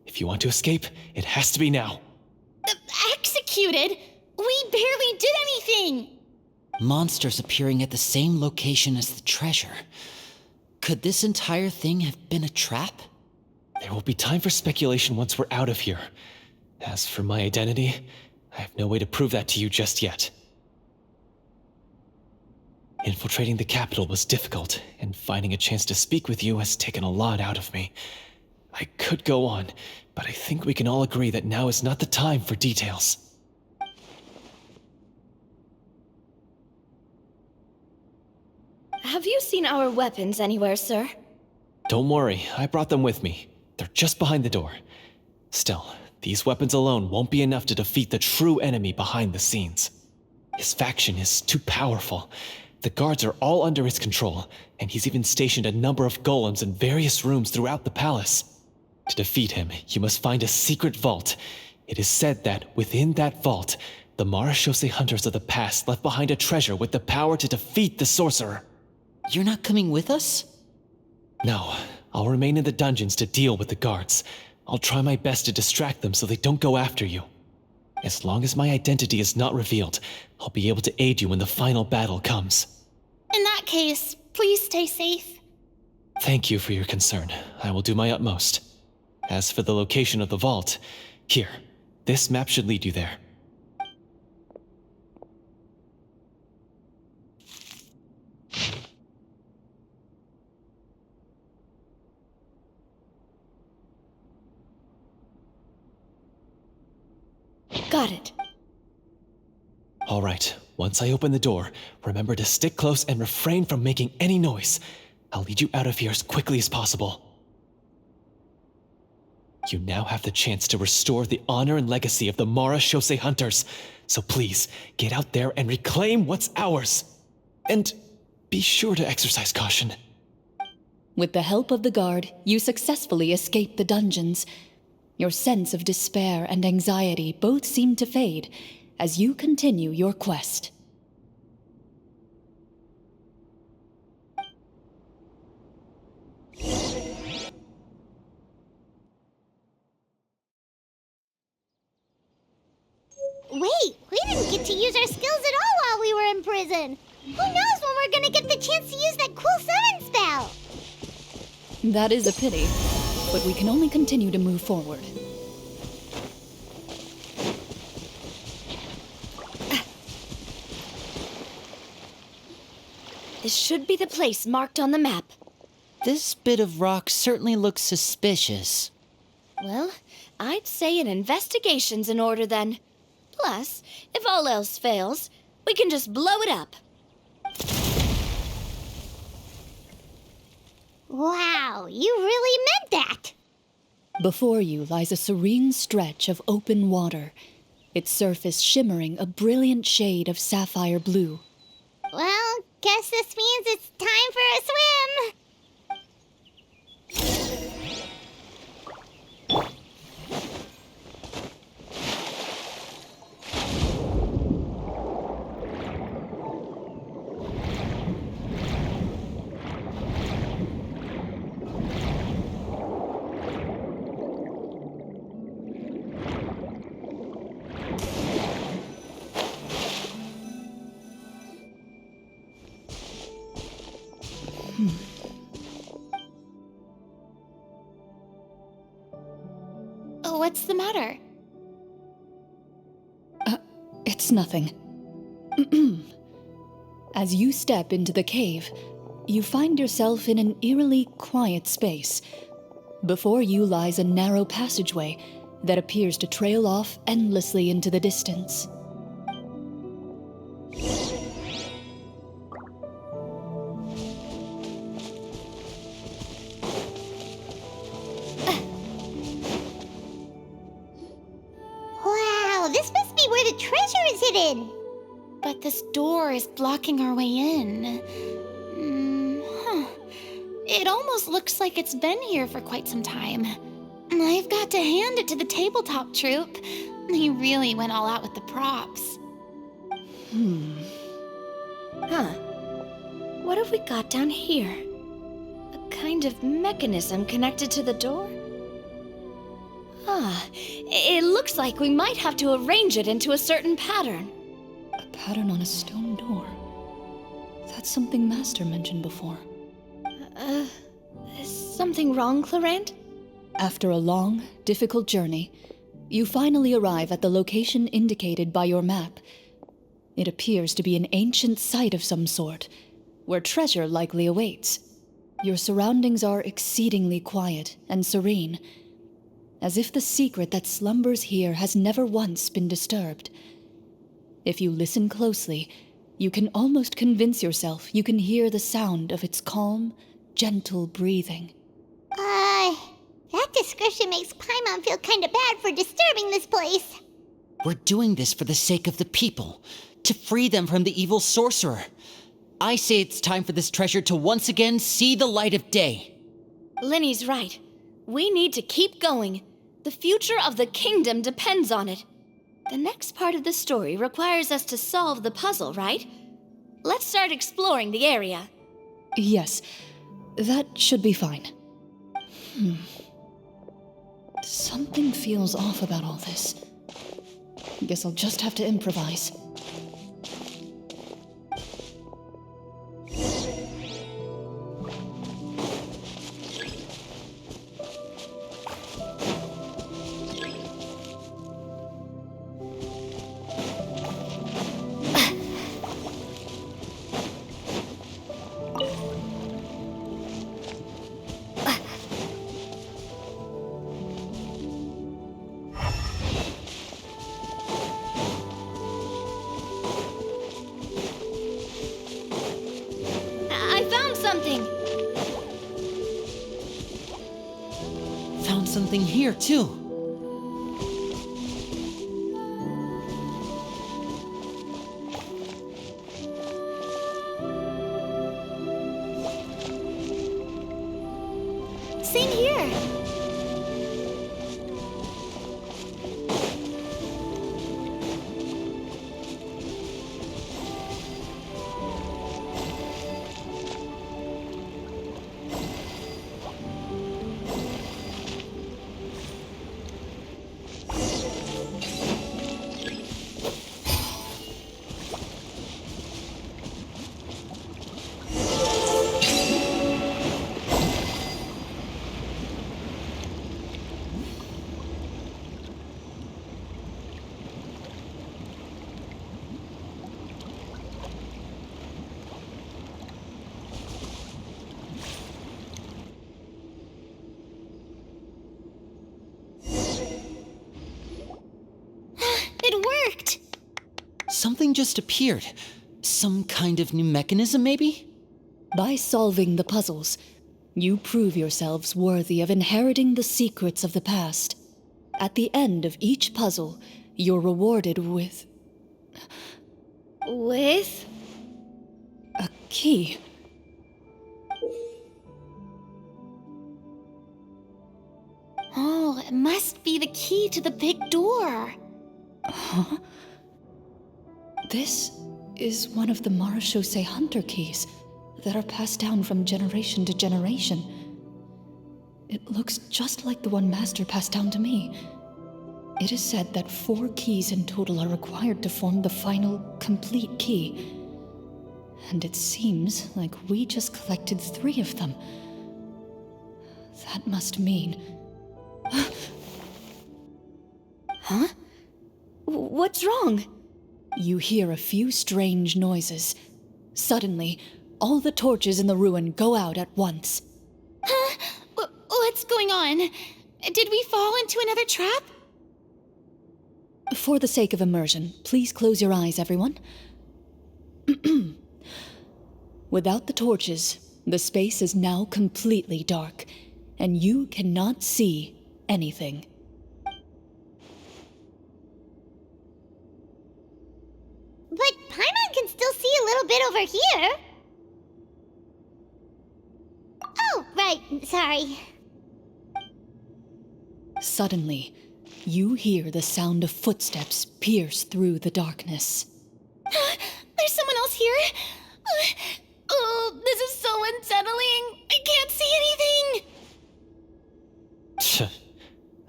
If you want to escape, it has to be now. Executed? We barely did anything! Monsters appearing at the same location as the treasure. Could this entire thing have been a trap? There will be time for speculation once we're out of here. As for my identity, I have no way to prove that to you just yet. Infiltrating the capital was difficult, and finding a chance to speak with you has taken a lot out of me. I could go on, but I think we can all agree that now is not the time for details. Have you seen our weapons anywhere, sir? Don't worry, I brought them with me. They're just behind the door. Still, these weapons alone won't be enough to defeat the true enemy behind the scenes. His faction is too powerful. The guards are all under his control, and he's even stationed a number of golems in various rooms throughout the palace. To defeat him, you must find a secret vault. It is said that within that vault, the marechaussee hunters of the past left behind a treasure with the power to defeat the sorcerer. You're not coming with us? No, I'll remain in the dungeons to deal with the guards. I'll try my best to distract them so they don't go after you. As long as my identity is not revealed, I'll be able to aid you when the final battle comes. In that case, please stay safe. Thank you for your concern. I will do my utmost. As for the location of the vault, here, This map should lead you there. Got it. All right, once I open the door, remember to stick close and refrain from making any noise. I'll lead you out of here as quickly as possible. You now have the chance to restore the honor and legacy of the Mara Shosei Hunters. So please, get out there and reclaim what's ours. And be sure to exercise caution. With the help of the guard, you successfully escape the dungeons. Your sense of despair and anxiety both seem to fade as you continue your quest. Wait, we didn't get to use our skills at all while we were in prison. Who knows when we're gonna get the chance to use that cool summon spell? That is a pity, but we can only continue to move forward. This should be the place marked on the map. This bit of rock certainly looks suspicious. Well, I'd say an investigation's in order then. Plus, if all else fails, we can just blow it up. Wow, you really meant that! Before you lies a serene stretch of open water, its surface shimmering a brilliant shade of sapphire blue. Well, guess this means it's time for a swim! What's the matter? It's nothing. As you step into the cave, you find yourself in an eerily quiet space. Before you lies a narrow passageway that appears to trail off endlessly into the distance. Wow, this must be where the treasure is hidden! But this door is blocking our way in. It almost looks like it's been here for quite some time. I've got to hand it to the tabletop troupe. They really went all out with the props. Huh. What have we got down here? A kind of mechanism connected to the door? It looks like we might have to arrange it into a certain pattern. A pattern on a stone door. That's something Master mentioned before. Is something wrong, Clorinde? After a long, difficult journey, you finally arrive at the location indicated by your map. It appears to be an ancient site of some sort, where treasure likely awaits. Your surroundings are exceedingly quiet and serene, as if the secret that slumbers here has never once been disturbed. If you listen closely, you can almost convince yourself you can hear the sound of its calm, gentle breathing. That description makes Paimon feel kinda bad for disturbing this place. We're doing this for the sake of the people, to free them from the evil sorcerer. I say it's time for this treasure to once again see the light of day. Linny's right. We need to keep going. The future of the kingdom depends on it. The next part of the story requires us to solve the puzzle, right? Let's start exploring the area. Yes, that should be fine. Something feels off about all this. Guess I'll just have to improvise. found something here, too. Same here. It worked! Something just appeared. Some kind of new mechanism, maybe? By solving the puzzles, you prove yourselves worthy of inheriting the secrets of the past. At the end of each puzzle, you're rewarded with With? a key. Oh, it must be the key to the big door. Huh? This is one of the Marechaussee Hunter keys that are passed down from generation to generation. It looks just like the one Master passed down to me. It is said that 4 keys in total are required to form the final, complete key. And it seems like we just collected 3 of them. That must mean... Huh? What's wrong? You hear a few strange noises. Suddenly, all the torches in the ruin go out at once. Huh? What's going on? Did we fall into another trap? For the sake of immersion, please close your eyes, everyone. Without the torches, the space is now completely dark, and you cannot see anything. But Paimon can still see a little bit over here. Oh, right, sorry. Suddenly, you hear the sound of footsteps pierce through the darkness. There's someone else here? Oh, this is so unsettling. I can't see anything.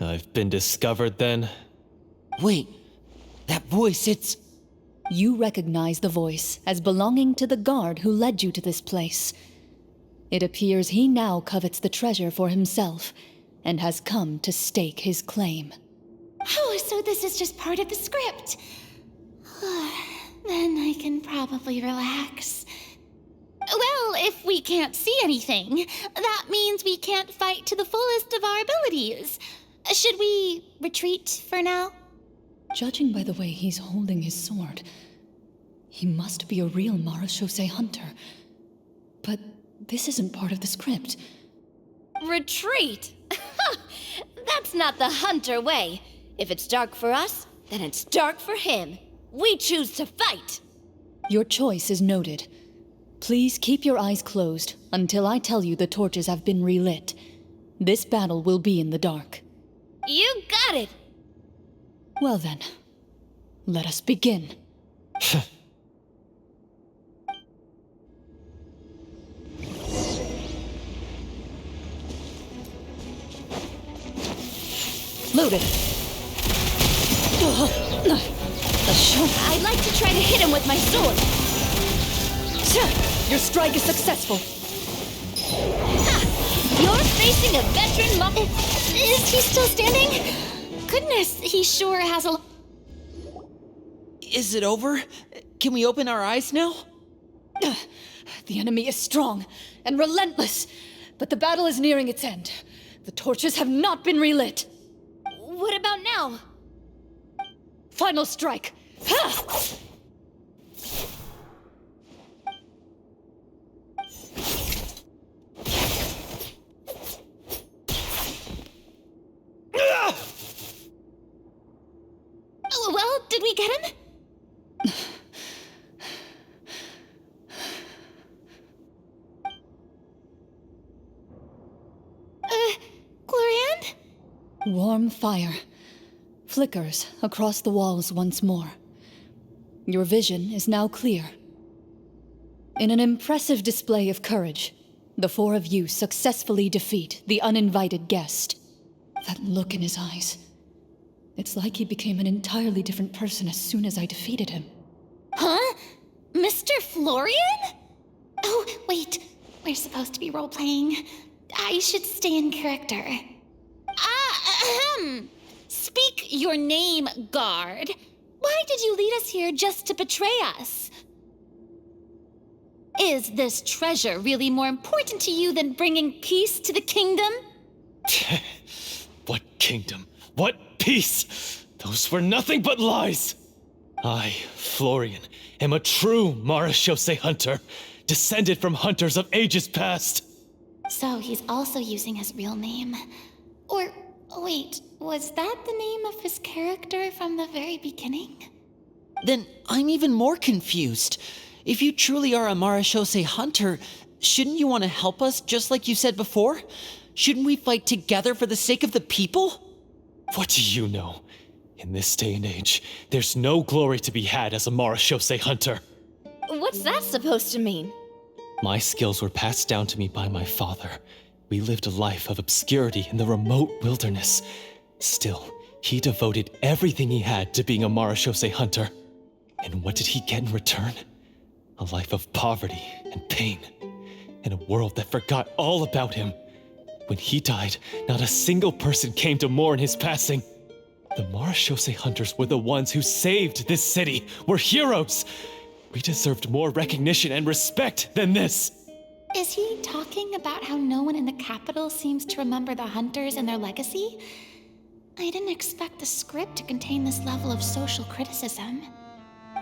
I've been discovered then. Wait, that voice, it's... You recognize the voice as belonging to the guard who led you to this place. It appears he now covets the treasure for himself and has come to stake his claim. Oh, so this is just part of the script. Then I can probably relax. Well, if we can't see anything, that means we can't fight to the fullest of our abilities. Should we retreat for now? Judging by the way he's holding his sword, he must be a real Marechaussee hunter. But this isn't part of the script. Retreat? That's not the hunter way. If it's dark for us, then it's dark for him. We choose to fight. Your choice is noted. Please keep your eyes closed until I tell you the torches have been relit. This battle will be in the dark. You got it. Well then, let us begin. Loaded. A shot. I'd like to try to hit him with my sword. Your strike is successful. You're facing a veteran Is he still standing? Goodness, he sure has a... Is it over? Can we open our eyes now? The enemy is strong and relentless, but the battle is nearing its end. The torches have not been relit. What about now? Final strike. Ha! Did we get him? Clorinde? Warm fire flickers across the walls once more. Your vision is now clear. In an impressive display of courage, the four of you successfully defeat the uninvited guest. That look in his eyes. It's like he became an entirely different person as soon as I defeated him. Huh? Mr. Florian? Oh, wait. We're supposed to be role-playing. I should stay in character. Speak your name, guard. Why did you lead us here just to betray us? Is this treasure really more important to you than bringing peace to the kingdom? What kingdom? What peace? Those were nothing but lies! I, Florian, am a true Marechaussee hunter, descended from hunters of ages past. So he's also using his real name. Or, wait, was that the name of his character from the very beginning? Then I'm even more confused. If you truly are a Marechaussee hunter, shouldn't you want to help us just like you said before? Shouldn't we fight together for the sake of the people? What do you know? In this day and age, there's no glory to be had as a Marechaussee hunter. What's that supposed to mean? My skills were passed down to me by my father. We lived a life of obscurity in the remote wilderness. Still, he devoted everything he had to being a Marechaussee hunter. And what did he get in return? A life of poverty and pain, in a world that forgot all about him. When he died, not a single person came to mourn his passing. The Marechaussee hunters were the ones who saved this city, were heroes. We deserved more recognition and respect than this. Is he talking about how no one in the capital seems to remember the hunters and their legacy? I didn't expect the script to contain this level of social criticism.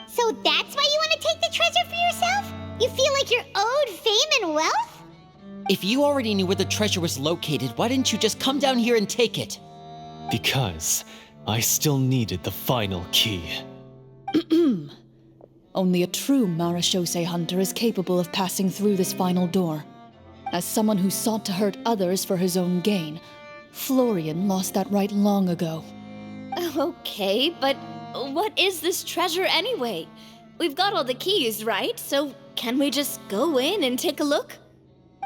So that's why you want to take the treasure for yourself? You feel like you're owed fame and wealth? If you already knew where the treasure was located, why didn't you just come down here and take it? Because I still needed the final key. Only a true Marechaussee hunter is capable of passing through this final door. As someone who sought to hurt others for his own gain, Florian lost that right long ago. Okay, but what is this treasure anyway? We've got all the keys, right? So can we just go in and take a look?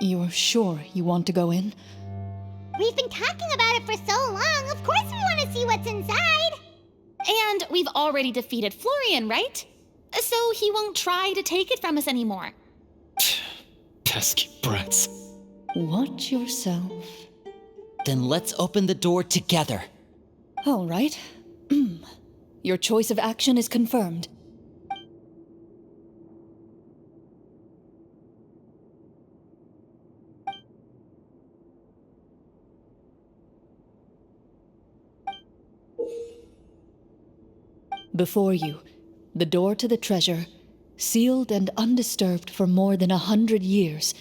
You're sure you want to go in? We've been talking about it for so long. Of course we want to see what's inside. And we've already defeated Florian, right? So he won't try to take it from us anymore. Pesky brats. Watch yourself. Then let's open the door together. All right. Your choice of action is confirmed. Before you, the door to the treasure, sealed and undisturbed for more than 100 years,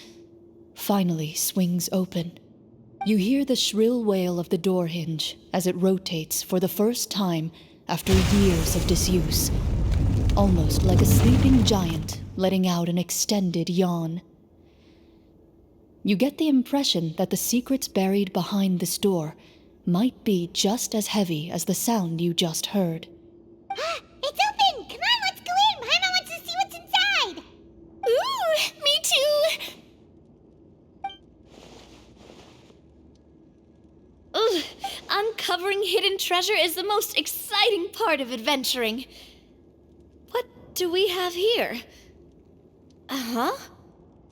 finally swings open. You hear the shrill wail of the door hinge as it rotates for the first time after years of disuse, almost like a sleeping giant letting out an extended yawn. You get the impression that the secrets buried behind this door might be just as heavy as the sound you just heard. It's open! Come on, let's go in! Paimon wants to see what's inside! Ooh, me too! Ugh, uncovering hidden treasure is the most exciting part of adventuring. What do we have here? Uh-huh.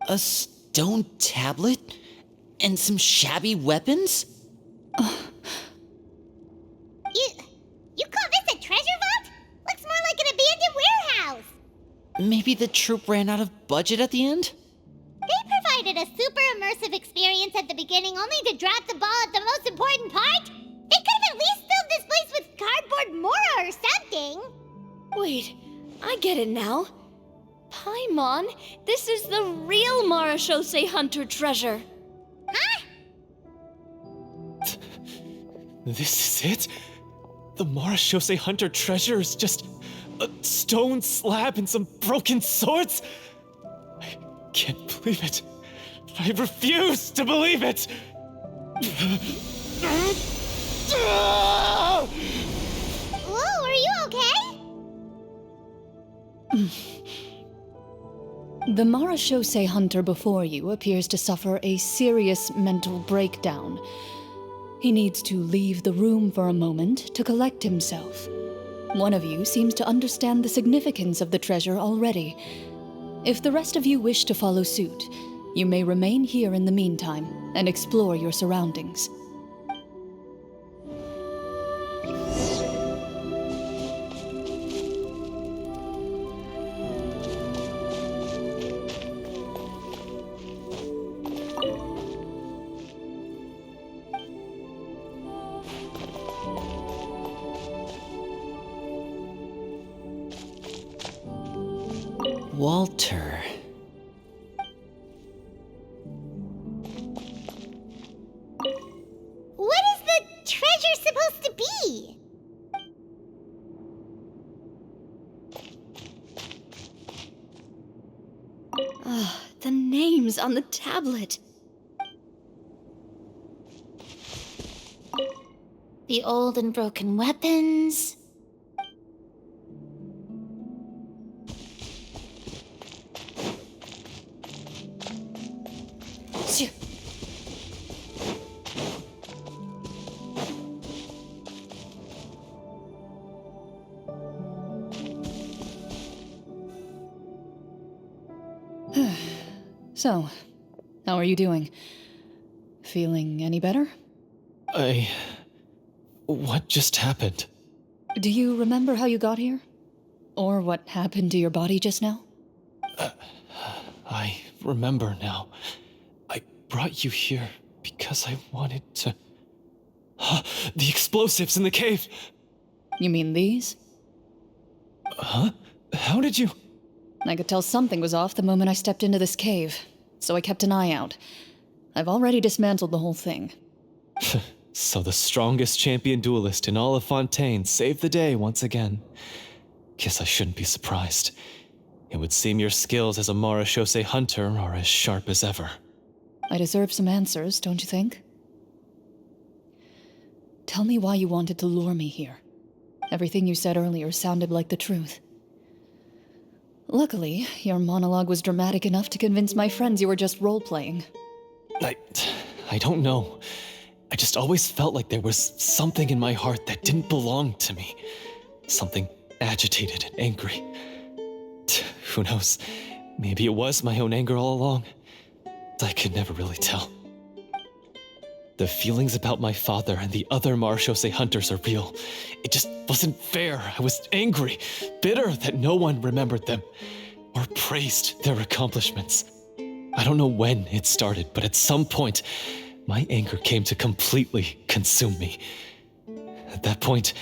A stone tablet? And some shabby weapons? You call this a treasure vault? Looks more like an abandoned warehouse. Maybe the troop ran out of budget at the end? They provided a super immersive experience at the beginning only to drop the ball at the most important part. They could have at least filled this place with cardboard mora or something. Wait, I get it now. Paimon, this is the real Marechaussee hunter treasure. Huh? This is it? The Marechaussee hunter treasure is just A stone slab and some broken swords? I can't believe it. I refuse to believe it! Whoa, are you okay? The marechaussee hunter before you appears to suffer a serious mental breakdown. He needs to leave the room for a moment to collect himself. One of you seems to understand the significance of the treasure already. If the rest of you wish to follow suit, you may remain here in the meantime and explore your surroundings. Walter. What is the treasure supposed to be? The names on the tablet. The old and broken weapons. So, how are you doing? Feeling any better? What just happened? Do you remember how you got here? Or what happened to your body just now? I remember now. I brought you here because I wanted to... The explosives in the cave! You mean these? Huh? How did you... I could tell something was off the moment I stepped into this cave, so I kept an eye out. I've already dismantled the whole thing. So the strongest champion duelist in all of Fontaine saved the day once again. Guess I shouldn't be surprised. It would seem your skills as a marechaussee hunter are as sharp as ever. I deserve some answers, don't you think? Tell me why you wanted to lure me here. Everything you said earlier sounded like the truth. Luckily, your monologue was dramatic enough to convince my friends you were just role-playing. I don't know. I just always felt like there was something in my heart that didn't belong to me. Something agitated and angry. Who knows? Maybe it was my own anger all along. I could never really tell. The feelings about my father and the other marechaussee hunters are real. It just wasn't fair. I was angry, bitter that no one remembered them or praised their accomplishments. I don't know when it started, but at some point, my anger came to completely consume me. At that point,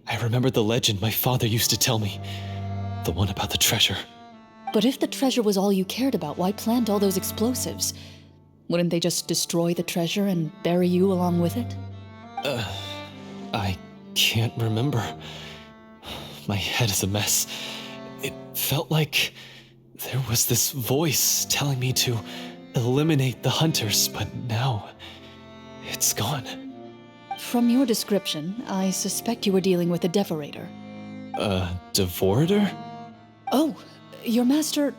I remembered the legend my father used to tell me. The one about the treasure. But if the treasure was all you cared about, why plant all those explosives? Wouldn't they just destroy the treasure and bury you along with it? I can't remember. My head is a mess. It felt like there was this voice telling me to eliminate the hunters, but now it's gone. From your description, I suspect you were dealing with a devorator. Devorator? Oh, your master,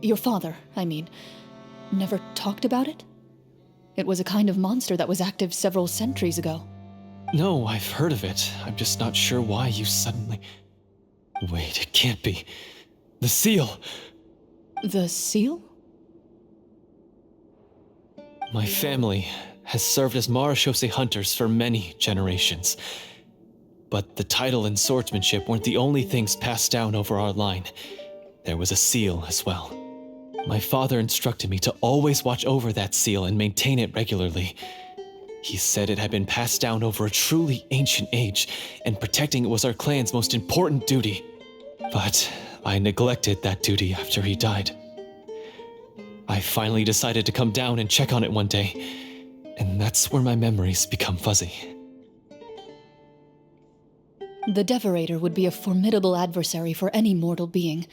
your father, I mean, never talked about it? It was a kind of monster that was active several centuries ago. No, I've heard of it. I'm just not sure why you suddenly... Wait, it can't be. The seal! The seal? My family has served as marechaussee hunters for many generations. But the title and swordsmanship weren't the only things passed down over our line. There was a seal as well. My father instructed me to always watch over that seal and maintain it regularly. He said it had been passed down over a truly ancient age, and protecting it was our clan's most important duty. But I neglected that duty after he died. I finally decided to come down and check on it one day, and that's where my memories become fuzzy. The Devorator would be a formidable adversary for any mortal being,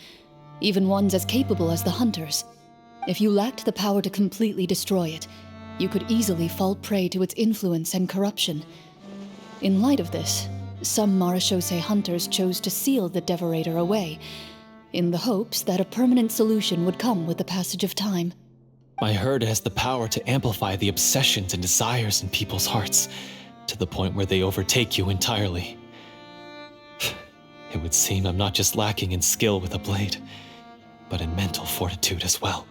even ones as capable as the Hunters. If you lacked the power to completely destroy it, you could easily fall prey to its influence and corruption. In light of this, some Marechaussee Hunters chose to seal the Devorator away, in the hopes that a permanent solution would come with the passage of time. I heard it has the power to amplify the obsessions and desires in people's hearts, to the point where they overtake you entirely. It would seem I'm not just lacking in skill with a blade, but in mental fortitude as well.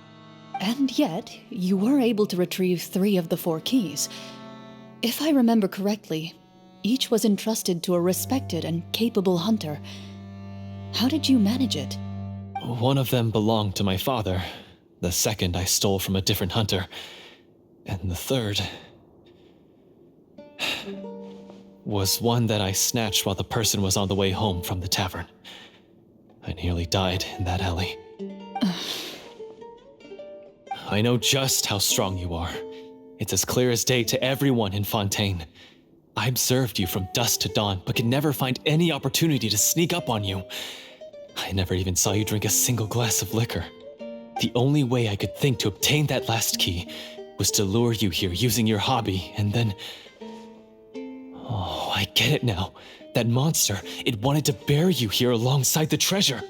And yet, you were able to retrieve 3 of the 4 keys. If I remember correctly, each was entrusted to a respected and capable hunter. How did you manage it? One of them belonged to my father. The second I stole from a different hunter. And the third was one that I snatched while the person was on the way home from the tavern. I nearly died in that alley. I know just how strong you are. It's as clear as day to everyone in Fontaine. I observed you from dusk to dawn, but could never find any opportunity to sneak up on you. I never even saw you drink a single glass of liquor. The only way I could think to obtain that last key was to lure you here using your hobby, and then... Oh, I get it now. That monster, it wanted to bury you here alongside the treasure.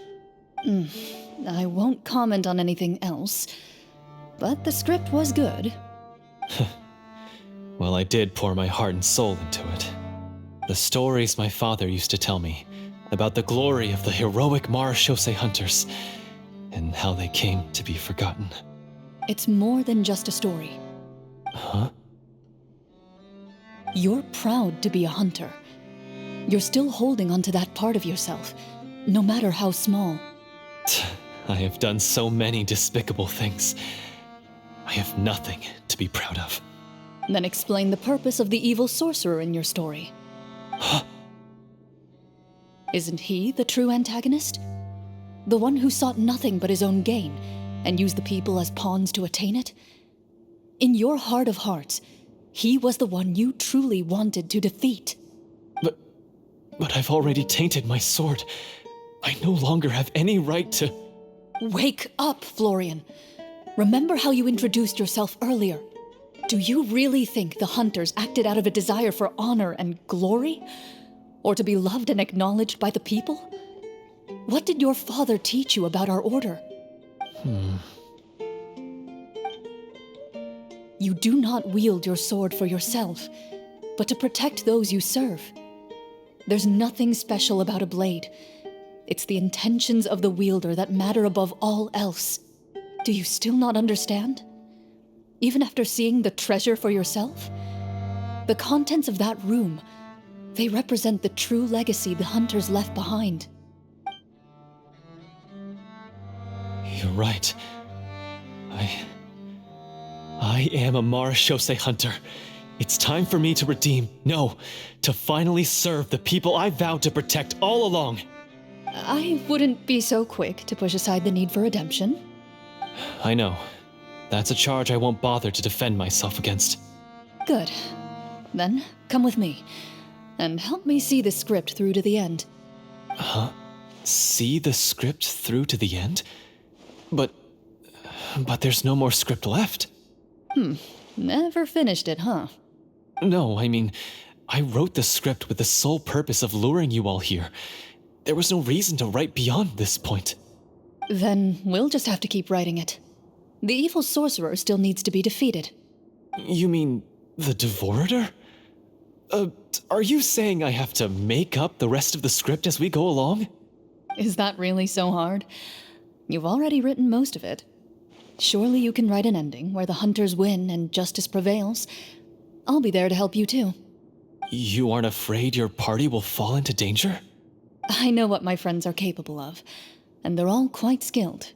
I won't comment on anything else, but the script was good. Well, I did pour my heart and soul into it. The stories my father used to tell me about the glory of the heroic Marechaussee hunters and how they came to be forgotten. It's more than just a story. Huh? You're proud to be a hunter. You're still holding onto that part of yourself, no matter how small. I have done so many despicable things. I have nothing to be proud of. Then explain the purpose of the evil sorcerer in your story. Huh? Isn't he the true antagonist? The one who sought nothing but his own gain, and used the people as pawns to attain it? In your heart of hearts, he was the one you truly wanted to defeat. But I've already tainted my sword. I no longer have any right to... Wake up, Florian. Remember how you introduced yourself earlier. Do you really think the hunters acted out of a desire for honor and glory? Or to be loved and acknowledged by the people? What did your father teach you about our order? You do not wield your sword for yourself, but to protect those you serve. There's nothing special about a blade. It's the intentions of the wielder that matter above all else. Do you still not understand? Even after seeing the treasure for yourself? The contents of that room, they represent the true legacy the hunters left behind. You're right. I am a Marechaussee hunter. It's time for me to redeem, no, to finally serve the people I vowed to protect all along. I wouldn't be so quick to push aside the need for redemption. I know. That's a charge I won't bother to defend myself against. Good. Then, come with me, and help me see the script through to the end. Huh? See the script through to the end? But there's no more script left. Never finished it, huh? No, I mean, I wrote the script with the sole purpose of luring you all here. There was no reason to write beyond this point. Then we'll just have to keep writing it. The evil sorcerer still needs to be defeated. You mean the Devorator? Are you saying I have to make up the rest of the script as we go along? Is that really so hard? You've already written most of it. Surely you can write an ending where the hunters win and justice prevails. I'll be there to help you too. You aren't afraid your party will fall into danger? I know what my friends are capable of, and they're all quite skilled.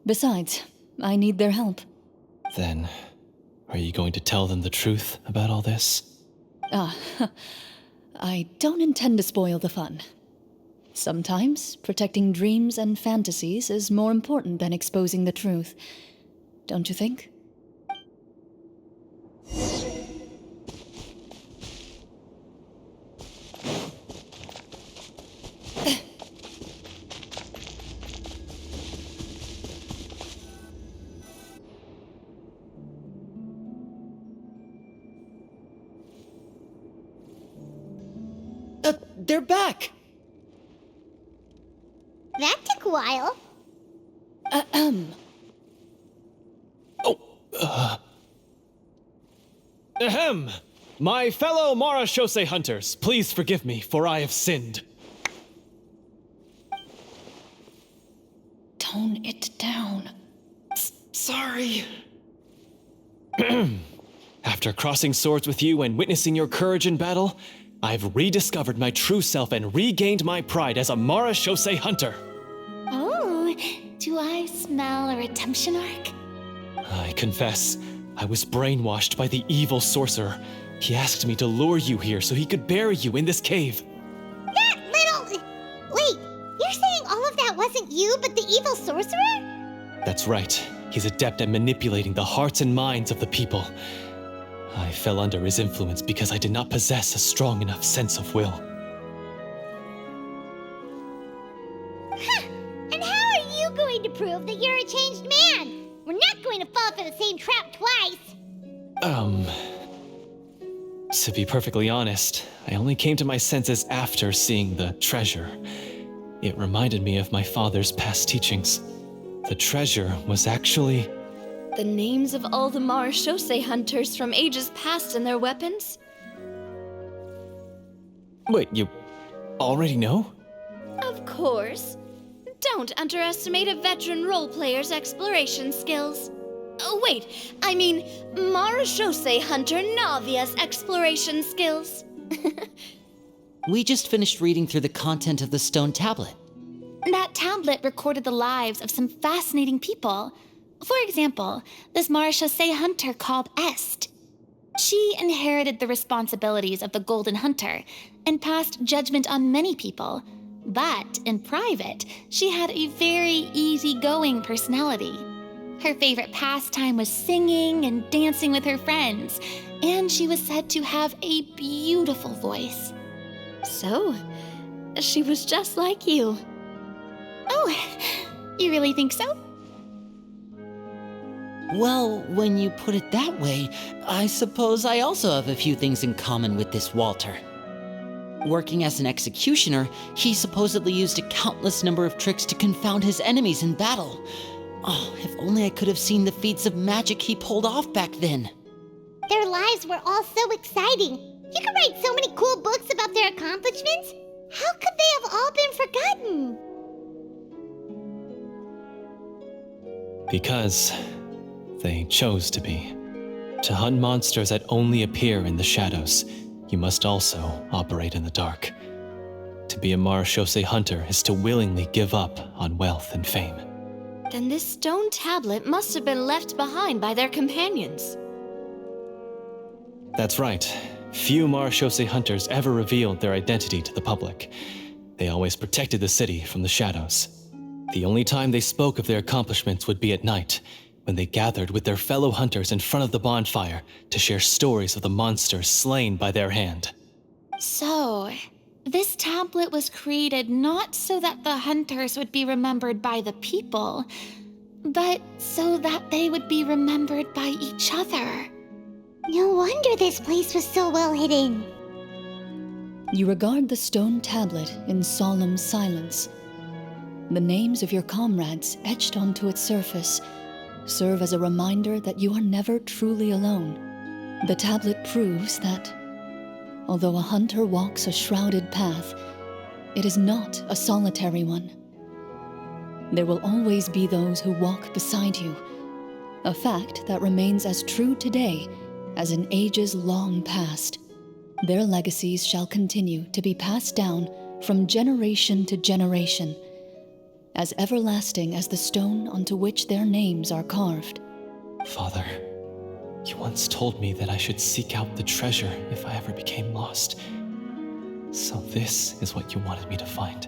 Besides, I need their help. Then, are you going to tell them the truth about all this? I don't intend to spoil the fun. Sometimes, protecting dreams and fantasies is more important than exposing the truth. Don't you think? they're back! That took a while. Ahem! My fellow Marashose hunters, please forgive me, for I have sinned. Tone it down. Sorry. After crossing swords with you and witnessing your courage in battle, I've rediscovered my true self and regained my pride as a Marashose hunter. Oh, do I smell a redemption arc? I confess, I was brainwashed by the evil sorcerer. He asked me to lure you here so he could bury you in this cave. That little... Wait, you're saying all of that wasn't you, but the evil sorcerer? That's right. He's adept at manipulating the hearts and minds of the people. I fell under his influence because I did not possess a strong enough sense of will. And how are you going to prove that you're a changed man? We're not going to fall for the same trap twice. To be perfectly honest, I only came to my senses after seeing the treasure. It reminded me of my father's past teachings. The treasure was actually... The names of all the Marashose hunters from ages past and their weapons? Wait, you already know? Of course. Don't underestimate a veteran role player's exploration skills. Oh, wait, I mean Marashose hunter Navia's exploration skills. We just finished reading through the content of the stone tablet. That tablet recorded the lives of some fascinating people. For example, this Marashose hunter called Est. She inherited the responsibilities of the Golden Hunter and passed judgment on many people. But in private, she had a very easygoing personality. Her favorite pastime was singing and dancing with her friends, and she was said to have a beautiful voice. So, she was just like you. Oh, you really think so? Well, when you put it that way, I suppose I also have a few things in common with this Walter. Working as an executioner, he supposedly used a countless number of tricks to confound his enemies in battle. Oh, if only I could have seen the feats of magic he pulled off back then. Their lives were all so exciting. You could write so many cool books about their accomplishments. How could they have all been forgotten? Because they chose to be. To hunt monsters that only appear in the shadows, you must also operate in the dark. To be a Marashose hunter is to willingly give up on wealth and fame. Then this stone tablet must have been left behind by their companions. That's right. Few Marashose hunters ever revealed their identity to the public. They always protected the city from the shadows. The only time they spoke of their accomplishments would be at night, when they gathered with their fellow hunters in front of the bonfire to share stories of the monsters slain by their hand. So, this tablet was created not so that the hunters would be remembered by the people, but so that they would be remembered by each other. No wonder this place was so well hidden. You regard the stone tablet in solemn silence. The names of your comrades etched onto its surface serve as a reminder that you are never truly alone. The tablet proves that, although a hunter walks a shrouded path, it is not a solitary one. There will always be those who walk beside you, a fact that remains as true today as in ages long past. Their legacies shall continue to be passed down from generation to generation, as everlasting as the stone onto which their names are carved. Father, you once told me that I should seek out the treasure if I ever became lost. So this is what you wanted me to find.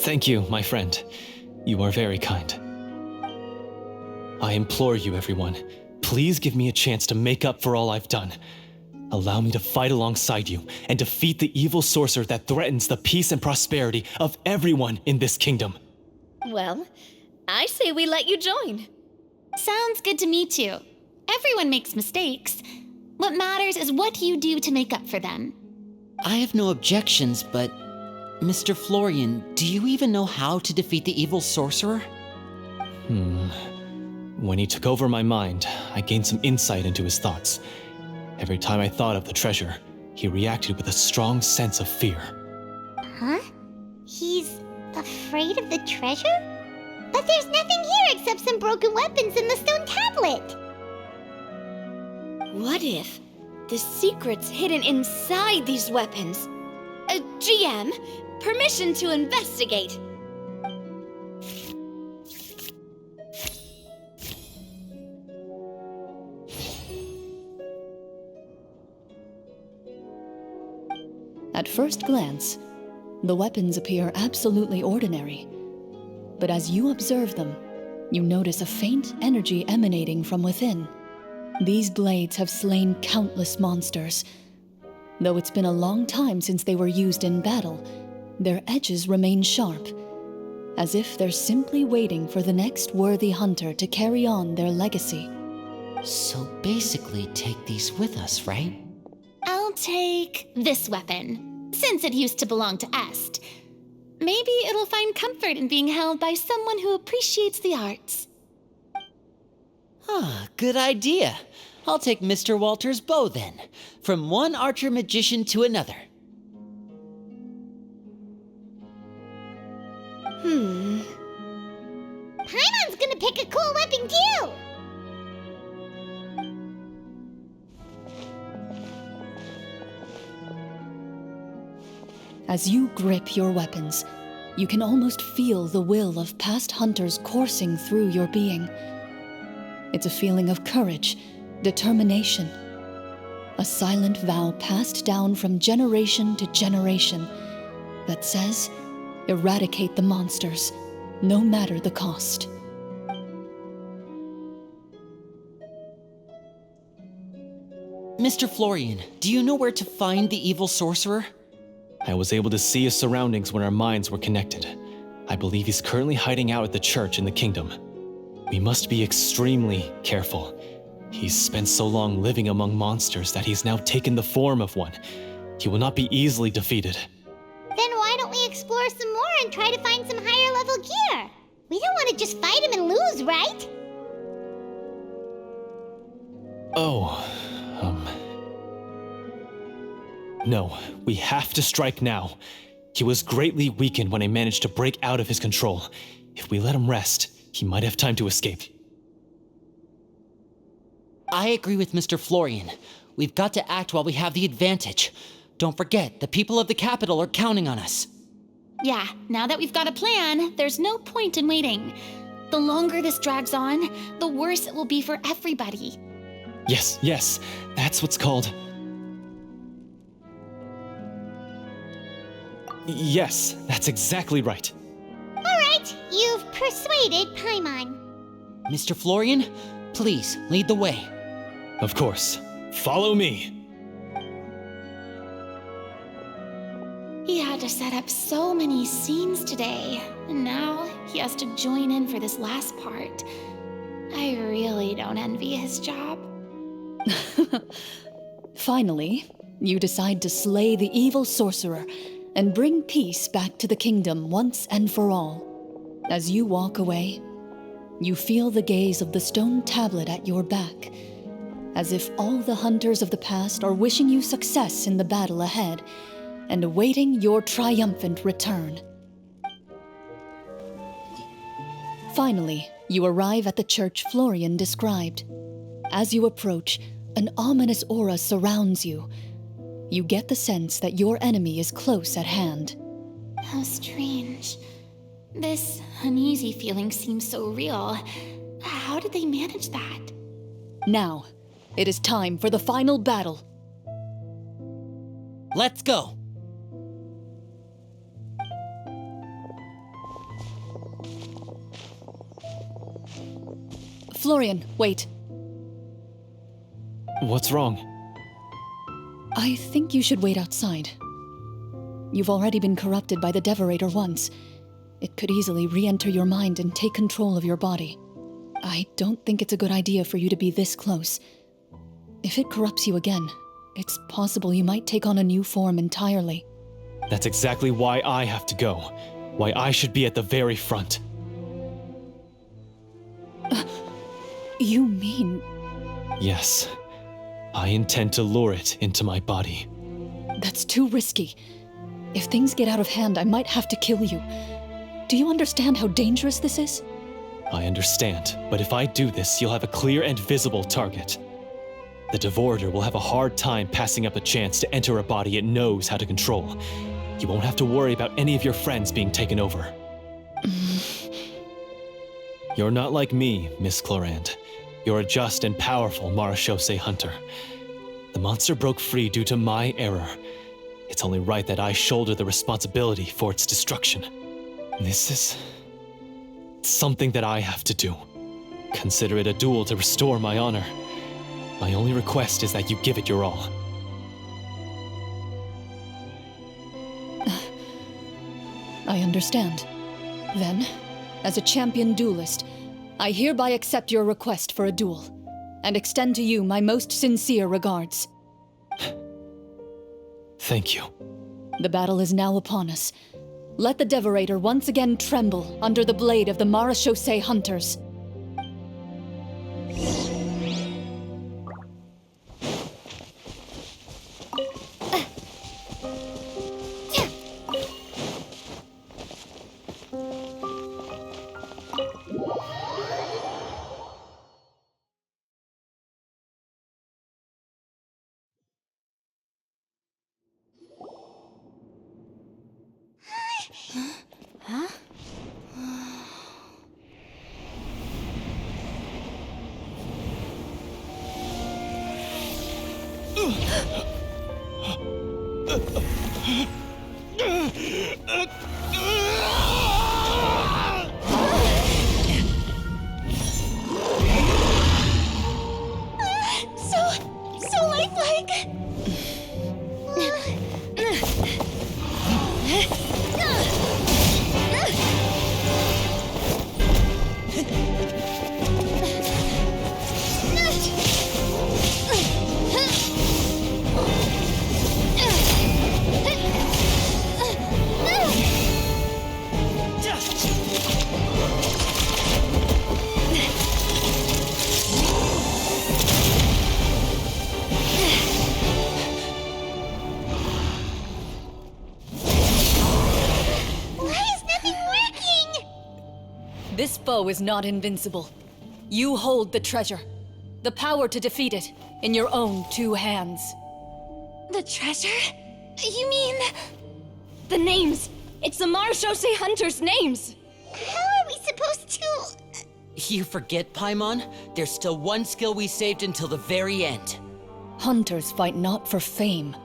Thank you, my friend. You are very kind. I implore you, everyone, please give me a chance to make up for all I've done. Allow me to fight alongside you and defeat the evil sorcerer that threatens the peace and prosperity of everyone in this kingdom. Well, I say we let you join. Sounds good to me too. Everyone makes mistakes. What matters is what you do to make up for them. I have no objections, but Mr. Florian, do you even know how to defeat the evil sorcerer? When he took over my mind, I gained some insight into his thoughts. Every time I thought of the treasure, he reacted with a strong sense of fear. Huh? He's afraid of the treasure? But there's nothing here except some broken weapons and the stone tablet. What if the secret's hidden inside these weapons? GM, permission to investigate. At first glance, the weapons appear absolutely ordinary. But as you observe them, you notice a faint energy emanating from within. These blades have slain countless monsters. Though it's been a long time since they were used in battle, their edges remain sharp, as if they're simply waiting for the next worthy hunter to carry on their legacy. So basically, take these with us, right? I'll take this weapon, since it used to belong to Est. Maybe it'll find comfort in being held by someone who appreciates the arts. Ah, good idea. I'll take Mr. Walter's bow then, from one archer magician to another. Paimon's gonna pick a cool weapon too! As you grip your weapons, you can almost feel the will of past hunters coursing through your being. It's a feeling of courage, determination, a silent vow passed down from generation to generation that says, eradicate the monsters, no matter the cost. Mr. Florian, do you know where to find the evil sorcerer? I was able to see his surroundings when our minds were connected. I believe he's currently hiding out at the church in the kingdom. We must be extremely careful. He's spent so long living among monsters that he's now taken the form of one. He will not be easily defeated. Then why don't we explore some more and try to find some higher level gear? We don't want to just fight him and lose, right? No, we have to strike now. He was greatly weakened when I managed to break out of his control. If we let him rest, he might have time to escape. I agree with Mr. Florian. We've got to act while we have the advantage. Don't forget, the people of the capital are counting on us. Yeah, now that we've got a plan, there's no point in waiting. The longer this drags on, the worse it will be for everybody. Yes, that's what's called... Yes, that's exactly right. Alright, you've persuaded Paimon. Mr. Florian, please lead the way. Of course. Follow me. He had to set up so many scenes today, and now he has to join in for this last part. I really don't envy his job. Finally, you decide to slay the evil sorcerer and bring peace back to the kingdom once and for all. As you walk away, you feel the gaze of the stone tablet at your back, as if all the hunters of the past are wishing you success in the battle ahead and awaiting your triumphant return. Finally, you arrive at the church Florian described. As you approach, an ominous aura surrounds you. You get the sense that your enemy is close at hand. How strange. This uneasy feeling seems so real. How did they manage that? Now, it is time for the final battle. Let's go! Florian, wait. What's wrong? I think you should wait outside. You've already been corrupted by the Devorator once. It could easily re-enter your mind and take control of your body. I don't think it's a good idea for you to be this close. If it corrupts you again, it's possible you might take on a new form entirely. That's exactly why I have to go. Why I should be at the very front. You mean... Yes. I intend to lure it into my body. That's too risky. If things get out of hand, I might have to kill you. Do you understand how dangerous this is? I understand, but if I do this, you'll have a clear and visible target. The Devorator will have a hard time passing up a chance to enter a body it knows how to control. You won't have to worry about any of your friends being taken over. You're not like me, Miss Clorinde. You're a just and powerful Marechaussee hunter. The monster broke free due to my error. It's only right that I shoulder the responsibility for its destruction. This is... something that I have to do. Consider it a duel to restore my honor. My only request is that you give it your all. I understand. Then, as a champion duelist, I hereby accept your request for a duel, and extend to you my most sincere regards. Thank you. The battle is now upon us. Let the Devorator once again tremble under the blade of the Marechaussee hunters. So lifelike! This foe is not invincible. You hold the treasure. The power to defeat it in your own two hands. The treasure? You mean... The names! It's the Marechaussee hunters' names! How are we supposed to... You forget, Paimon? There's still one skill we saved until the very end. Hunters fight not for fame,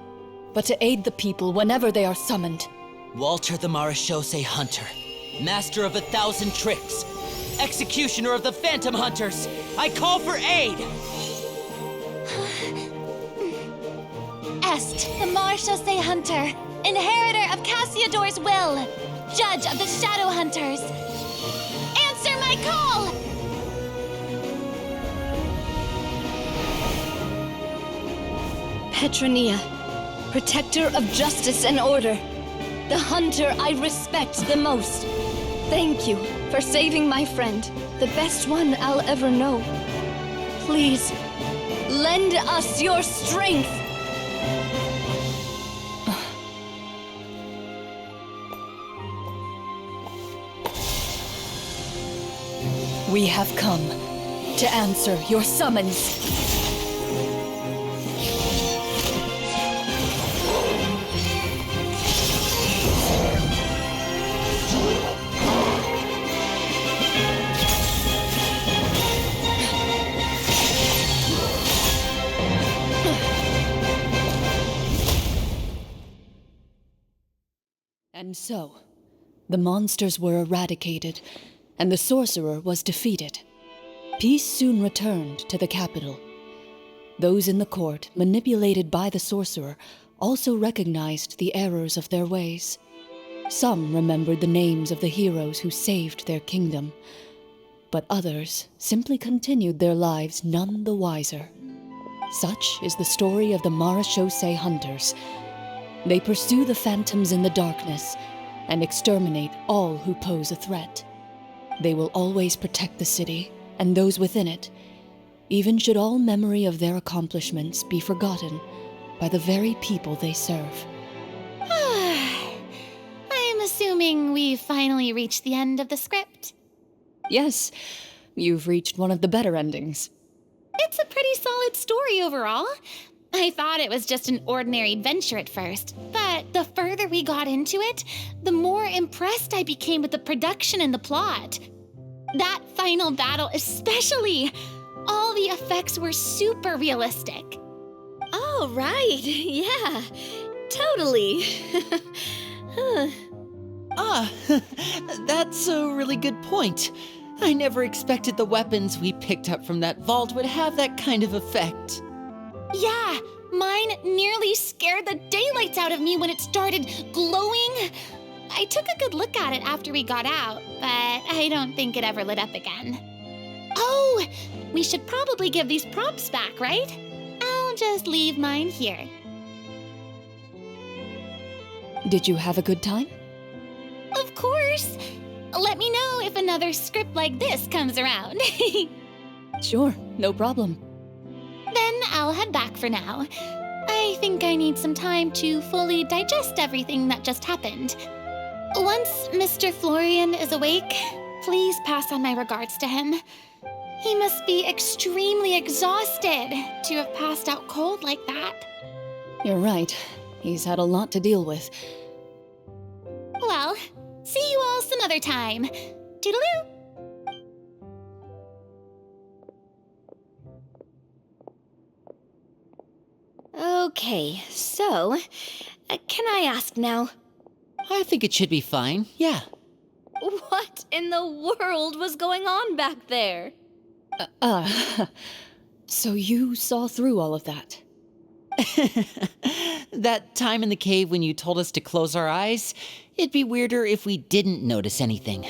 but to aid the people whenever they are summoned. Walter the Marechaussee Hunter, master of 1,000 tricks, executioner of the Phantom Hunters, I call for aid! Est, the Marechaussee Hunter, inheritor of Cassiodor's will, judge of the Shadow Hunters. Answer my call! Petronia, protector of justice and order. The hunter I respect the most. Thank you for saving my friend, the best one I'll ever know. Please, lend us your strength. We have come to answer your summons. And so, the monsters were eradicated, and the sorcerer was defeated. Peace soon returned to the capital. Those in the court, manipulated by the sorcerer, also recognized the errors of their ways. Some remembered the names of the heroes who saved their kingdom, but others simply continued their lives none the wiser. Such is the story of the Marechaussee Hunters. They pursue the phantoms in the darkness and exterminate all who pose a threat. They will always protect the city and those within it, even should all memory of their accomplishments be forgotten by the very people they serve. I'm assuming we've finally reached the end of the script. Yes, you've reached one of the better endings. It's a pretty solid story overall. I thought it was just an ordinary adventure at first, but the further we got into it, the more impressed I became with the production and the plot. That final battle especially. All the effects were super realistic. Oh, right. Yeah, totally. That's a really good point. I never expected the weapons we picked up from that vault would have that kind of effect. Yeah, mine nearly scared the daylights out of me when it started glowing. I took a good look at it after we got out, but I don't think it ever lit up again. Oh, we should probably give these props back, right? I'll just leave mine here. Did you have a good time? Of course. Let me know if another script like this comes around. Sure, no problem. Then I'll head back for now. I think I need some time to fully digest everything that just happened. Once Mr. Florian is awake, please pass on my regards to him. He must be extremely exhausted to have passed out cold like that. You're right. He's had a lot to deal with. Well, see you all some other time. Toodaloo! Okay, so, can I ask now? I think it should be fine, yeah. What in the world was going on back there? So you saw through all of that? That time in the cave when you told us to close our eyes, it'd be weirder if we didn't notice anything.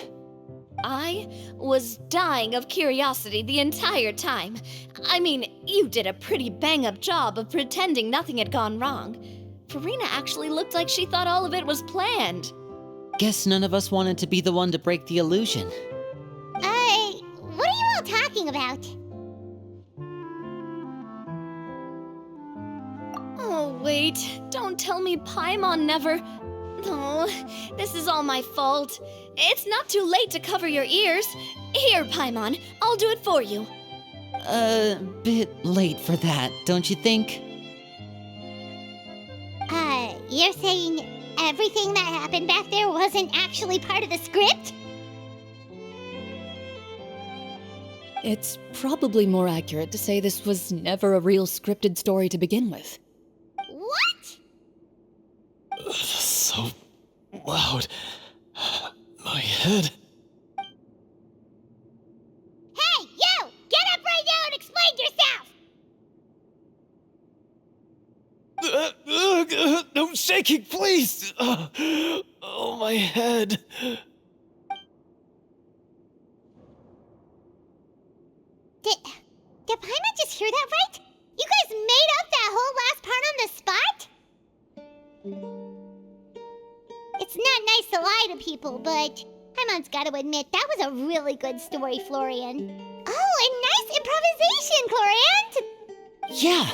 I was dying of curiosity the entire time. I mean, you did a pretty bang-up job of pretending nothing had gone wrong. Farina actually looked like she thought all of it was planned. Guess none of us wanted to be the one to break the illusion. What are you all talking about? Oh, wait. Don't tell me Paimon never... Oh, this is all my fault. It's not too late to cover your ears. Here, Paimon, I'll do it for you. Bit late for that, don't you think? You're saying everything that happened back there wasn't actually part of the script? It's probably more accurate to say this was never a real scripted story to begin with. What? So loud. My head. Hey, you! Get up right now and explain yourself! No shaking, please! Oh, my head. Did Paimon just hear that right? You guys made up that whole last part on the spot? It's not nice to lie to people, but Paimon's gotta admit, that was a really good story, Florian. Oh, and nice improvisation, Clorinde! Yeah,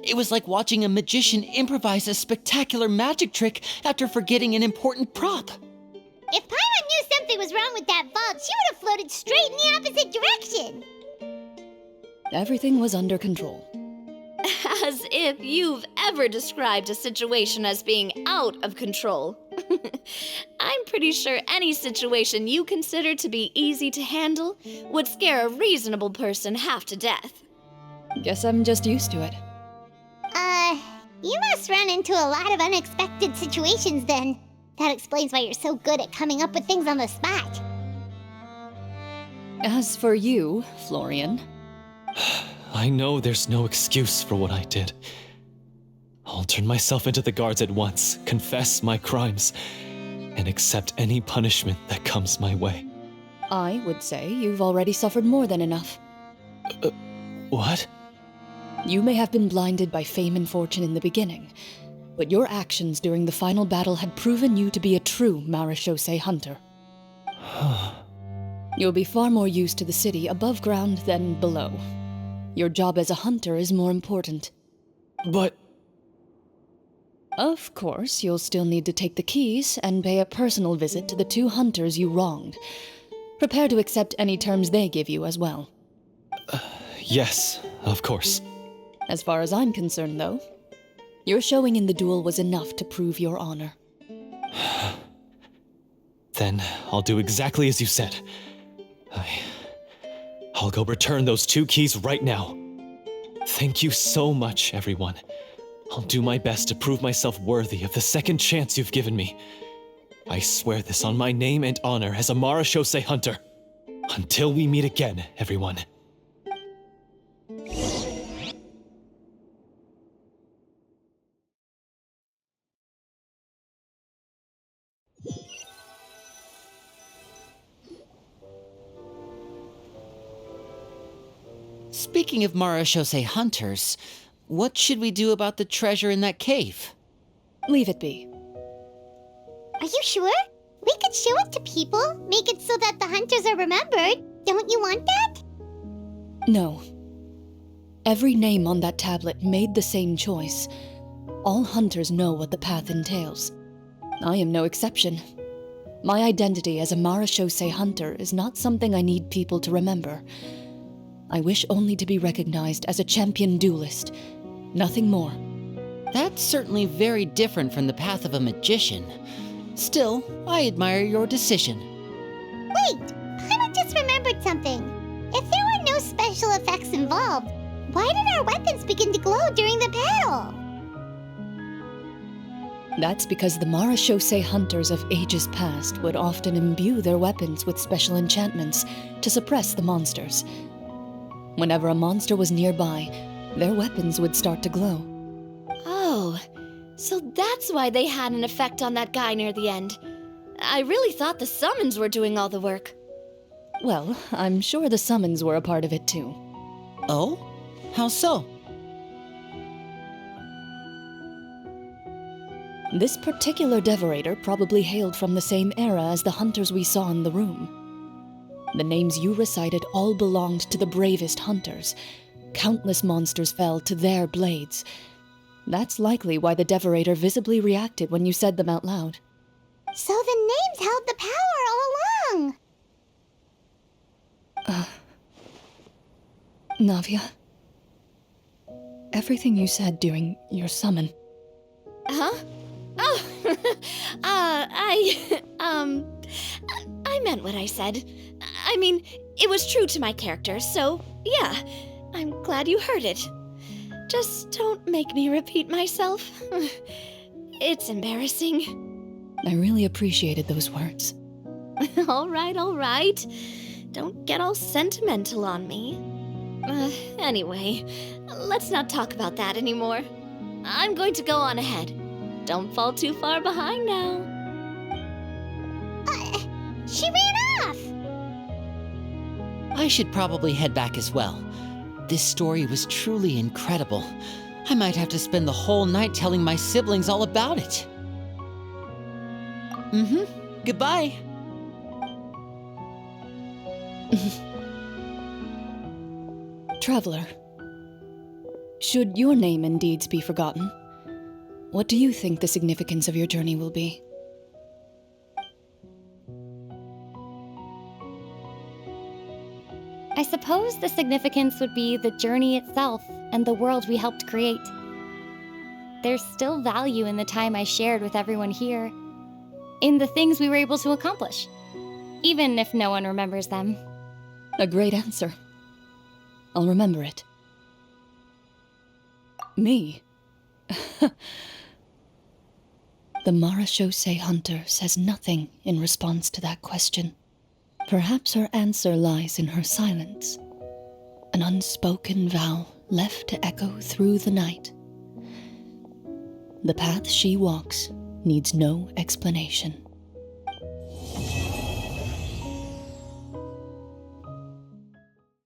it was like watching a magician improvise a spectacular magic trick after forgetting an important prop. If Paimon knew something was wrong with that vault, she would have floated straight in the opposite direction. Everything was under control. As if you've ever described a situation as being out of control. I'm pretty sure any situation you consider to be easy to handle would scare a reasonable person half to death. Guess I'm just used to it. You must run into a lot of unexpected situations then. That explains why you're so good at coming up with things on the spot. As for you, Florian... I know there's no excuse for what I did. I'll turn myself into the guards at once, confess my crimes, and accept any punishment that comes my way. I would say you've already suffered more than enough. What? You may have been blinded by fame and fortune in the beginning, but your actions during the final battle had proven you to be a true Marechaussee hunter. You'll be far more used to the city above ground than below. Your job as a hunter is more important. But... Of course, you'll still need to take the keys and pay a personal visit to the 2 hunters you wronged. Prepare to accept any terms they give you as well. Yes, of course. As far as I'm concerned, though, your showing in the duel was enough to prove your honor. Then I'll do exactly as you said. I'll go return those 2 keys right now. Thank you so much, everyone. I'll do my best to prove myself worthy of the second chance you've given me. I swear this on my name and honor as a Marechaussee hunter. Until we meet again, everyone. Speaking of Marechaussee hunters, what should we do about the treasure in that cave? Leave it be. Are you sure? We could show it to people, make it so that the hunters are remembered. Don't you want that? No. Every name on that tablet made the same choice. All hunters know what the path entails. I am no exception. My identity as a Marechaussee hunter is not something I need people to remember. I wish only to be recognized as a champion duelist. Nothing more. That's certainly very different from the path of a magician. Still, I admire your decision. Wait! Paimon just remembered something. If there were no special effects involved, why did our weapons begin to glow during the battle? That's because the Marechaussee hunters of ages past would often imbue their weapons with special enchantments to suppress the monsters. Whenever a monster was nearby, their weapons would start to glow. Oh, so that's why they had an effect on that guy near the end. I really thought the summons were doing all the work. Well, I'm sure the summons were a part of it too. Oh? How so? This particular devorator probably hailed from the same era as the hunters we saw in the room. The names you recited all belonged to the bravest hunters. Countless monsters fell to their blades. That's likely why the devorator visibly reacted when you said them out loud. So the names held the power all along! Navia, everything you said during your summon. Huh? Oh, I meant what I said. I mean, it was true to my character, so yeah, I'm glad you heard it. Just don't make me repeat myself. It's embarrassing. I really appreciated those words. All right. Don't get all sentimental on me. Anyway, let's not talk about that anymore. I'm going to go on ahead. Don't fall too far behind now. She ran off! I should probably head back as well. This story was truly incredible. I might have to spend the whole night telling my siblings all about it. Goodbye. Traveler, should your name and deeds be forgotten, what do you think the significance of your journey will be? I suppose the significance would be the journey itself and the world we helped create. There's still value in the time I shared with everyone here, in the things we were able to accomplish, even if no one remembers them. A great answer. I'll remember it. Me? The Marechaussee hunter says nothing in response to that question. Perhaps her answer lies in her silence, an unspoken vow left to echo through the night. The path she walks needs no explanation.